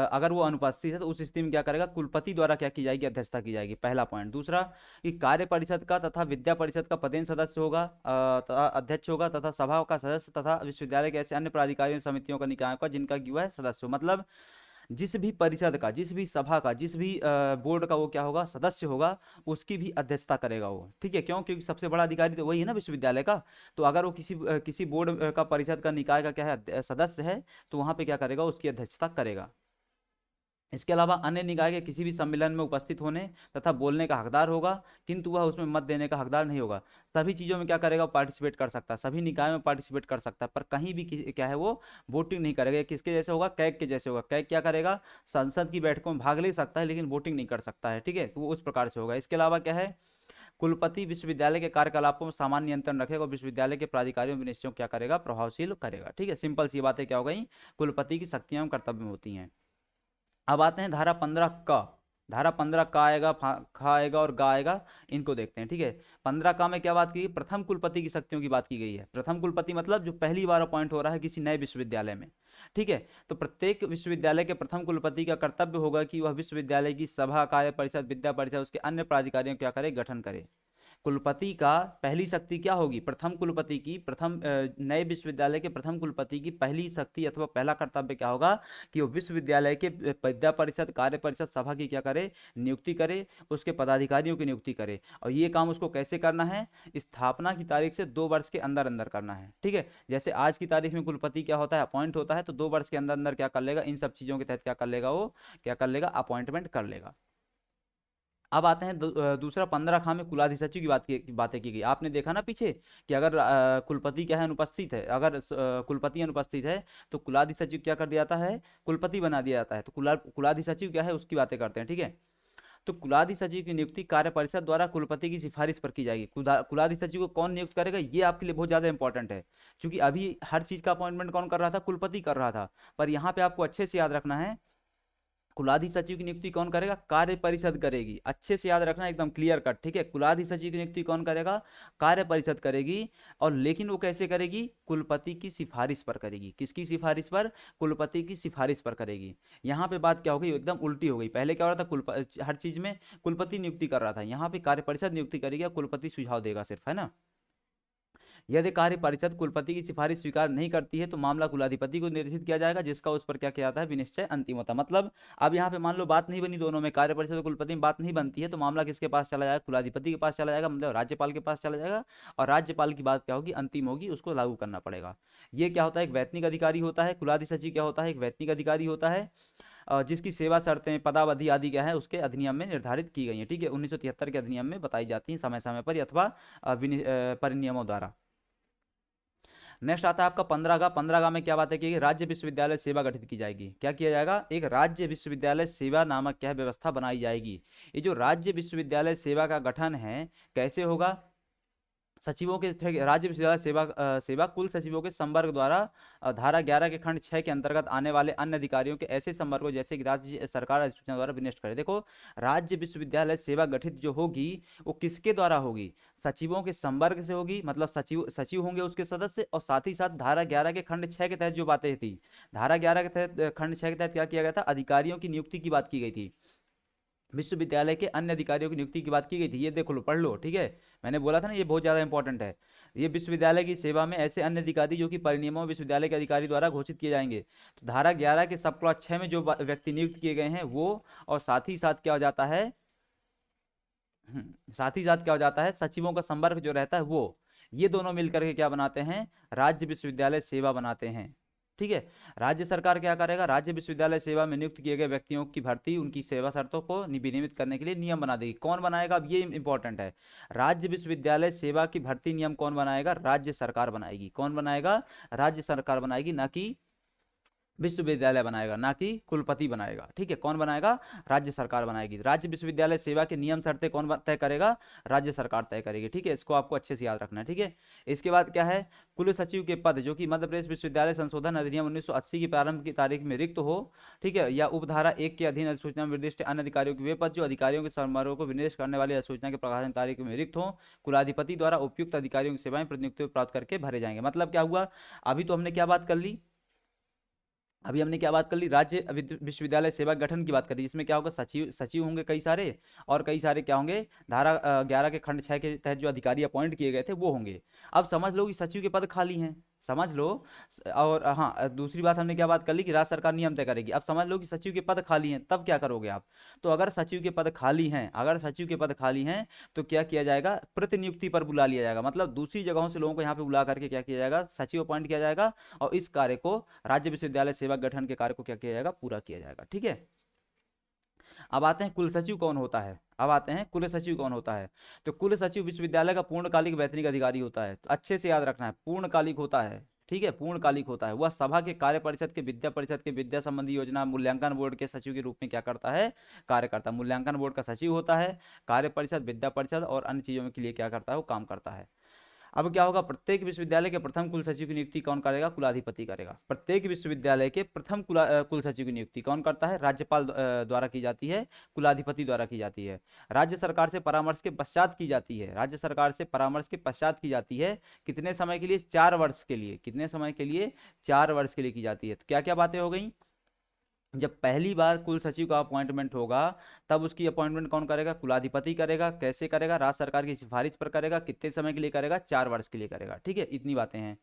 अगर वो अनुपस्थित है तो उस स्थिति में क्या करेगा, कुलपति द्वारा क्या की जाएगी, अध्यक्षता की जाएगी। पहला पॉइंट। दूसरा, कि कार्य परिषद का तथा विद्या परिषद का पदेन सदस्य होगा, तथा अध्यक्ष होगा, तथा सभा का सदस्य तथा विश्वविद्यालय के ऐसे अन्य प्राधिकारियों समितियों का निकायों का जिनका की हुआ है सदस्य हो। मतलब जिस भी परिषद का, जिस भी सभा का, जिस भी बोर्ड का वो क्या होगा, सदस्य होगा, उसकी भी अध्यक्षता करेगा वो। ठीक है, क्यों, क्योंकि सबसे बड़ा अधिकारी तो वही है ना विश्वविद्यालय का। तो अगर वो किसी बोर्ड का, परिषद का, निकाय का क्या है, सदस्य है, तो वहां पे क्या करेगा, उसकी अध्यक्षता करेगा। इसके अलावा अन्य निकाय के किसी भी सम्मेलन में उपस्थित होने तथा बोलने का हकदार होगा, किंतु वह उसमें मत देने का हकदार नहीं होगा। सभी चीज़ों में क्या करेगा, पार्टिसिपेट कर सकता है, सभी निकाय में पार्टिसिपेट कर सकता है, पर कहीं भी क्या है, वो वोटिंग नहीं करेगा। किसके जैसे होगा, कैग के जैसे होगा। कैग क्या करेगा, संसद की बैठकों में भाग ले सकता है लेकिन वोटिंग नहीं कर सकता है। ठीक है, तो वो उस प्रकार से होगा। इसके अलावा क्या है, कुलपति विश्वविद्यालय के कार्यकलापों में सामान्य नियंत्रण रखेगा और विश्वविद्यालय के प्राधिकारियों विनिश्चयों क्या करेगा, प्रभावशील करेगा। ठीक है, सिंपल सी बातें क्या हो गई, कुलपति की शक्तियां कर्तव्य में होती हैं। अब आते हैं धारा 15 का। धारा 15 का आएगा, खा आएगा और गा आएगा, इनको देखते हैं। ठीक है, 15 का में क्या बात की, प्रथम कुलपति की शक्तियों की बात की गई है। प्रथम कुलपति मतलब जो पहली बार अपॉइंट हो रहा है किसी नए विश्वविद्यालय में। ठीक है, तो प्रत्येक विश्वविद्यालय के प्रथम कुलपति का कर्तव्य होगा कि वह विश्वविद्यालय की सभा, कार्य परिषद, विद्या परिषद, उसके अन्य प्राधिकारियों क्या करे, गठन करे। कुलपति का पहली शक्ति क्या होगी, प्रथम कुलपति की, नए विश्वविद्यालय के प्रथम कुलपति की पहली शक्ति अथवा पहला कर्तव्य क्या होगा, कि वो विश्वविद्यालय के विद्या परिषद, कार्य परिषद, सभा की क्या करे, नियुक्ति करे, उसके पदाधिकारियों की नियुक्ति करे। और ये काम उसको कैसे करना है, स्थापना की तारीख से 2 वर्ष के अंदर अंदर करना है। ठीक है, जैसे आज की तारीख में कुलपति क्या होता है, अपॉइंट होता है, तो 2 वर्ष के अंदर अंदर क्या कर लेगा, इन सब चीजों के तहत क्या कर लेगा, वो क्या कर लेगा, अपॉइंटमेंट कर लेगा। अब आते हैं दूसरा 15 खा में कुलाधि सचिव की बातें की गई। आपने देखा ना पीछे कि अगर कुलपति क्या है, अनुपस्थित है, अगर कुलपति अनुपस्थित है तो कुलाधि सचिव क्या कर दिया जाता है, कुलपति बना दिया जाता है। तो कुलाधि सचिव क्या है, उसकी बातें करते हैं। ठीक है, तो कुलाधि सचिव की नियुक्ति कार्य परिषद द्वारा कुलपति की सिफारिश पर की जाएगी। कुलाधि सचिव को कौन नियुक्त करेगा, ये आपके लिए बहुत ज्यादा इंपॉर्टेंट है, क्योंकि अभी हर चीज का अपॉइंटमेंट कौन कर रहा था, कुलपति कर रहा था। पर यहाँ पे आपको अच्छे से याद रखना है, कुलाधि सचिव की नियुक्ति कौन करेगा, कार्य परिषद करेगी। अच्छे से याद रखना, एकदम क्लियर कट। ठीक है, कुलाधि सचिव की नियुक्ति कौन करेगा, कार्य परिषद करेगी। और लेकिन वो कैसे करेगी, कुलपति की सिफारिश पर करेगी। किसकी सिफारिश पर, कुलपति की सिफारिश पर करेगी। यहाँ पे बात क्या हो गई, एकदम उल्टी हो गई। पहले क्या हो रहा था, हर चीज में कुलपति नियुक्ति कर रहा था, यहाँ पे कार्य परिषद नियुक्ति करेगी, कुलपति सुझाव देगा सिर्फ, है ना। यदि कार्य परिषद कुलपति की सिफारिश स्वीकार नहीं करती है तो मामला कुलाधिपति को निर्देशित किया जाएगा, जिसका उस पर क्या किया जाता है, विनिश्चय अंतिम होता है। मतलब अब यहाँ पे मान लो बात नहीं बनी, दोनों में, कार्य परिषद और कुलपति में बात नहीं बनती है, तो मामला किसके पास चला जाएगा, कुलाधिपति के पास चला जाएगा, मतलब राज्यपाल के पास चला जाएगा। और राज्यपाल की बात क्या होगी, अंतिम होगी, उसको लागू करना पड़ेगा। ये क्या होता है, एक वैतनिक अधिकारी होता है। कुलाधि सचिव क्या होता है, एक वैतनिक अधिकारी होता है, जिसकी सेवा शर्तें, पदावधि आदि क्या है, उसके अधिनियम में निर्धारित की गई है। ठीक है, 1973 के अधिनियम में बताई जाती है समय समय पर, अथवा परिनियमों द्वारा। नेक्स्ट आता है आपका 15 का। 15 में क्या बात है कि राज्य विश्वविद्यालय सेवा गठित की जाएगी। क्या किया जाएगा, एक राज्य विश्वविद्यालय सेवा नामक क्या व्यवस्था बनाई जाएगी। ये जो राज्य विश्वविद्यालय सेवा का गठन है कैसे होगा, सचिवों के राज्य विश्वविद्यालय सेवा कुल सचिवों के संवर्ग द्वारा धारा 11 के खंड 6 के अंतर्गत आने वाले अन्य अधिकारियों के ऐसे संवर्गों जैसे कि राज्य सरकार अधिसूचना द्वारा विनिष्ट करे। देखो, राज्य विश्वविद्यालय सेवा गठित जो होगी वो किसके द्वारा होगी? सचिवों के संवर्ग से होगी, मतलब सचिव होंगे उसके सदस्य, और साथ ही साथ धारा 11 के खंड 6 के तहत जो बातें थी, धारा 11 के तहत खंड 6 के तहत क्या किया गया था? अधिकारियों की नियुक्ति की बात की गई थी, विश्वविद्यालय के अन्य अधिकारियों की नियुक्ति की बात की गई थी। ये देखो लो, पढ़ लो, ठीक है। मैंने बोला था ना, ये बहुत ज़्यादा इंपॉर्टेंट है। ये विश्वविद्यालय की सेवा में ऐसे अन्य अधिकारी जो कि परिनियमों विश्वविद्यालय के अधिकारी द्वारा घोषित किए जाएंगे। तो धारा 11 के सब क्लॉज 6 में जो व्यक्ति नियुक्त किए गए हैं वो, और साथ ही साथ क्या हो जाता है, साथ ही साथ क्या हो जाता है, सचिवों का संवर्ग जो रहता है वो, ये दोनों मिलकर के क्या बनाते हैं? राज्य विश्वविद्यालय सेवा बनाते हैं। ठीक है। राज्य सरकार क्या करेगा? राज्य विश्वविद्यालय सेवा में नियुक्त किए गए व्यक्तियों की भर्ती, उनकी सेवा शर्तों को विनियमित करने के लिए नियम बना देगी। कौन बनाएगा? अब ये इंपॉर्टेंट है। राज्य विश्वविद्यालय सेवा की भर्ती नियम कौन बनाएगा? राज्य सरकार बनाएगी। कौन बनाएगा? राज्य सरकार बनाएगी, ना कि विश्वविद्यालय बनाएगा, ना कि कुलपति बनाएगा। ठीक है। कौन बनाएगा? राज्य सरकार बनाएगी। राज्य विश्वविद्यालय सेवा के नियम शर्तें कौन तय करेगा? राज्य सरकार तय करेगी। ठीक है। इसको आपको अच्छे से याद रखना है। ठीक है। इसके बाद क्या है? कुल सचिव के पद जो कि मध्य प्रदेश विश्वविद्यालय संशोधन अधिनियम 1980 की प्रारंभ की तारीख में रिक्त हो, ठीक है, या उपधारा 1 के अधीन अधिसूचना में निर्दिष्ट अन्य अधिकारियों के वे पद जो अधिकारियों के समारोह को विनिर्देश करने वाली अधिसूचना के प्रकाशन तारीख में रिक्त हो, कुलाधिपति द्वारा उपयुक्त अधिकारियों की सेवाएं प्रतिनियुक्ति प्राप्त करके भरे जाएंगे। मतलब क्या हुआ? अभी तो हमने क्या बात कर ली? अभी हमने क्या बात कर ली? राज्य विश्वविद्यालय सेवा गठन की बात करी, जिसमें क्या होगा? सचिव होंगे कई सारे, और कई सारे क्या होंगे? धारा 11 के खंड 6 के तहत जो अधिकारी अपॉइंट किए गए थे वो होंगे। अब समझ लो कि सचिव के पद खाली हैं, समझ लो। और हाँ, दूसरी बात हमने क्या बात कर ली कि राज्य सरकार नियम तय करेगी। अब समझ लो कि सचिव के पद खाली हैं, तब क्या करोगे आप? तो अगर सचिव के पद खाली हैं, अगर सचिव के पद खाली हैं तो क्या किया जाएगा? प्रतिनियुक्ति पर बुला लिया जाएगा। मतलब दूसरी जगहों से लोगों को यहाँ पे बुला करके क्या किया जाएगा? सचिव अपॉइंट किया जाएगा, और इस कार्य को, राज्य विश्वविद्यालय सेवा गठन के कार्य को क्या किया जाएगा? पूरा किया जाएगा। ठीक है। अब आते हैं कुल सचिव कौन होता है। अब आते हैं कुल सचिव कौन होता है। तो कुल सचिव विश्वविद्यालय का पूर्णकालिक वैतनिक अधिकारी होता है। तो अच्छे से याद रखना है, पूर्णकालिक होता है। ठीक है। पूर्णकालिक होता है। वह सभा के कार्य परिषद के विद्या संबंधी योजना मूल्यांकन बोर्ड के सचिव के रूप में क्या करता है? कार्य करता है। मूल्यांकन बोर्ड का सचिव होता है, कार्य परिषद, विद्या परिषद और अन्य चीजों के लिए क्या करता है? वो काम करता है। अब क्या होगा? प्रत्येक विश्वविद्यालय के प्रथम कुल सचिव की नियुक्ति कौन करेगा? कुलाधिपति करेगा। प्रत्येक विश्वविद्यालय के प्रथम कुल सचिव की नियुक्ति कौन करता है? राज्यपाल द्वारा की जाती है, कुलाधिपति द्वारा की जाती है। राज्य सरकार से परामर्श के पश्चात की जाती है। राज्य सरकार से परामर्श के पश्चात की जाती है। कितने समय के लिए? 4 वर्ष के लिए। कितने समय के लिए? 4 वर्ष के लिए की जाती है। तो क्या क्या बातें हो गई? जब पहली बार कुल सचिव का अपॉइंटमेंट होगा, तब उसकी अपॉइंटमेंट कौन करेगा? कुलाधिपति करेगा। कैसे करेगा? राज्य सरकार की सिफारिश पर करेगा। कितने समय के लिए करेगा? 4 वर्ष के लिए करेगा। ठीक है। इतनी बातें हैं।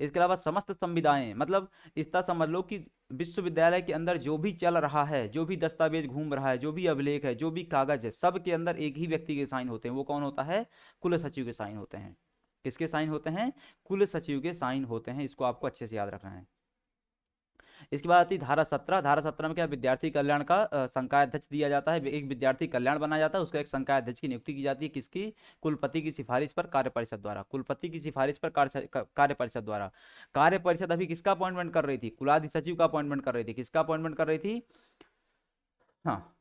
इसके अलावा समस्त संविदाएं, मतलब इतना समझ लो कि विश्वविद्यालय के अंदर जो भी चल रहा है, जो भी दस्तावेज घूम रहा है, जो भी अभिलेख है, जो भी कागज है, सब के अंदर एक ही व्यक्ति के साइन होते हैं। वो कौन होता है? कुल सचिव के साइन होते हैं। किसके साइन होते हैं? कुल सचिव के साइन होते हैं। इसको आपको अच्छे से याद रखना है। इसके बाद आती है धारा 17। धारा 17 में क्या? विद्यार्थी कल्याण का संकाय अध्यक्ष दिया जाता है। एक विद्यार्थी कल्याण बनाया जाता है, उसका एक संकाय अध्यक्ष की नियुक्ति की जाती है। किसकी? कुलपति की सिफारिश पर, कार्य परिषद द्वारा। कुलपति की सिफारिश पर कार्य परिषद द्वारा। कार्य परिषद अभी किसका अपॉइंटमेंट कर रही थी? कुलाधि सचिव का अपॉइंटमेंट कर रही थी। किसका अपॉइंटमेंट कर रही थी? हाँ,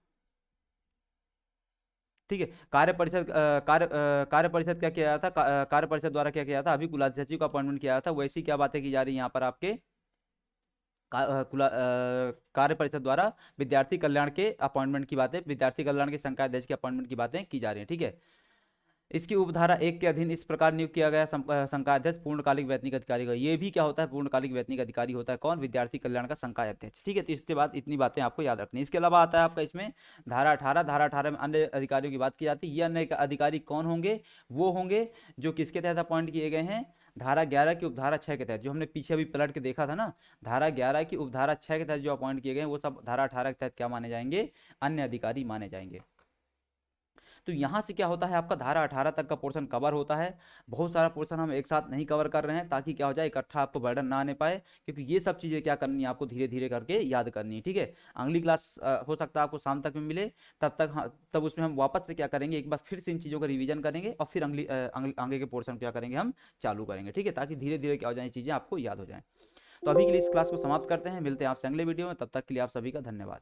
ठीक है। कार्य परिषद क्या किया जाता? कार्य परिषद द्वारा क्या किया जाता? अभी कुलाधि सचिव का अपॉइंटमेंट किया जाता है। वैसी क्या बातें की जा रही है यहाँ पर आपके? कार्य परिषद द्वारा विद्यार्थी कल्याण के अपॉइंटमेंट की बातें, विद्यार्थी कल्याण के संकाय अध्यक्ष के अपॉइंटमेंट की बातें की जा रही हैं। ठीक है। इसकी उपधारा 1 के अधीन इस प्रकार नियुक्त किया गया संकाय अध्यक्ष पूर्णकालिक वैतनिक अधिकारी का। ये भी क्या होता है? पूर्णकालिक वैतनिक अधिकारी होता है। कौन? विद्यार्थी कल्याण का संकाय अध्यक्ष। ठीक है। तो इसके बाद इतनी बातें आपको याद रखनी है। इसके अलावा आता है आपका इसमें धारा 18। धारा 18 में अन्य अधिकारियों की बात की जाती है। ये अन्य अधिकारी कौन होंगे? वो होंगे जो किसके तहत अपॉइंट किए गए हैं? धारा 11 की उपधारा 6 के तहत, जो हमने पीछे अभी पलट के देखा था ना, धारा 11 की उपधारा 6 के तहत जो अपॉइंट किए गए हैं वो सब धारा 18 के तहत क्या माने जाएंगे? अन्य अधिकारी माने जाएंगे। तो यहाँ से क्या होता है? आपका धारा 18 तक का पोर्शन कवर होता है। बहुत सारा पोर्शन हम एक साथ नहीं कवर कर रहे हैं, ताकि क्या हो जाए, इकट्ठा आपको बर्डन ना आने पाए, क्योंकि ये सब चीज़ें क्या करनी है आपको? धीरे धीरे करके याद करनी है। ठीक है। अगली क्लास हो सकता है आपको शाम तक में मिले, तब तक तब उसमें हम वापस से क्या करेंगे? एक बार फिर से इन चीज़ों का रिवीजन करेंगे, और फिर आगे के पोर्शन क्या करेंगे? हम चालू करेंगे। ठीक है। ताकि धीरे धीरे क्या हो जाए, चीज़ें आपको याद हो जाए। तो अभी के लिए इस क्लास को समाप्त करते हैं। मिलते हैं आपसे अगले वीडियो में। तब तक के लिए आप सभी का धन्यवाद।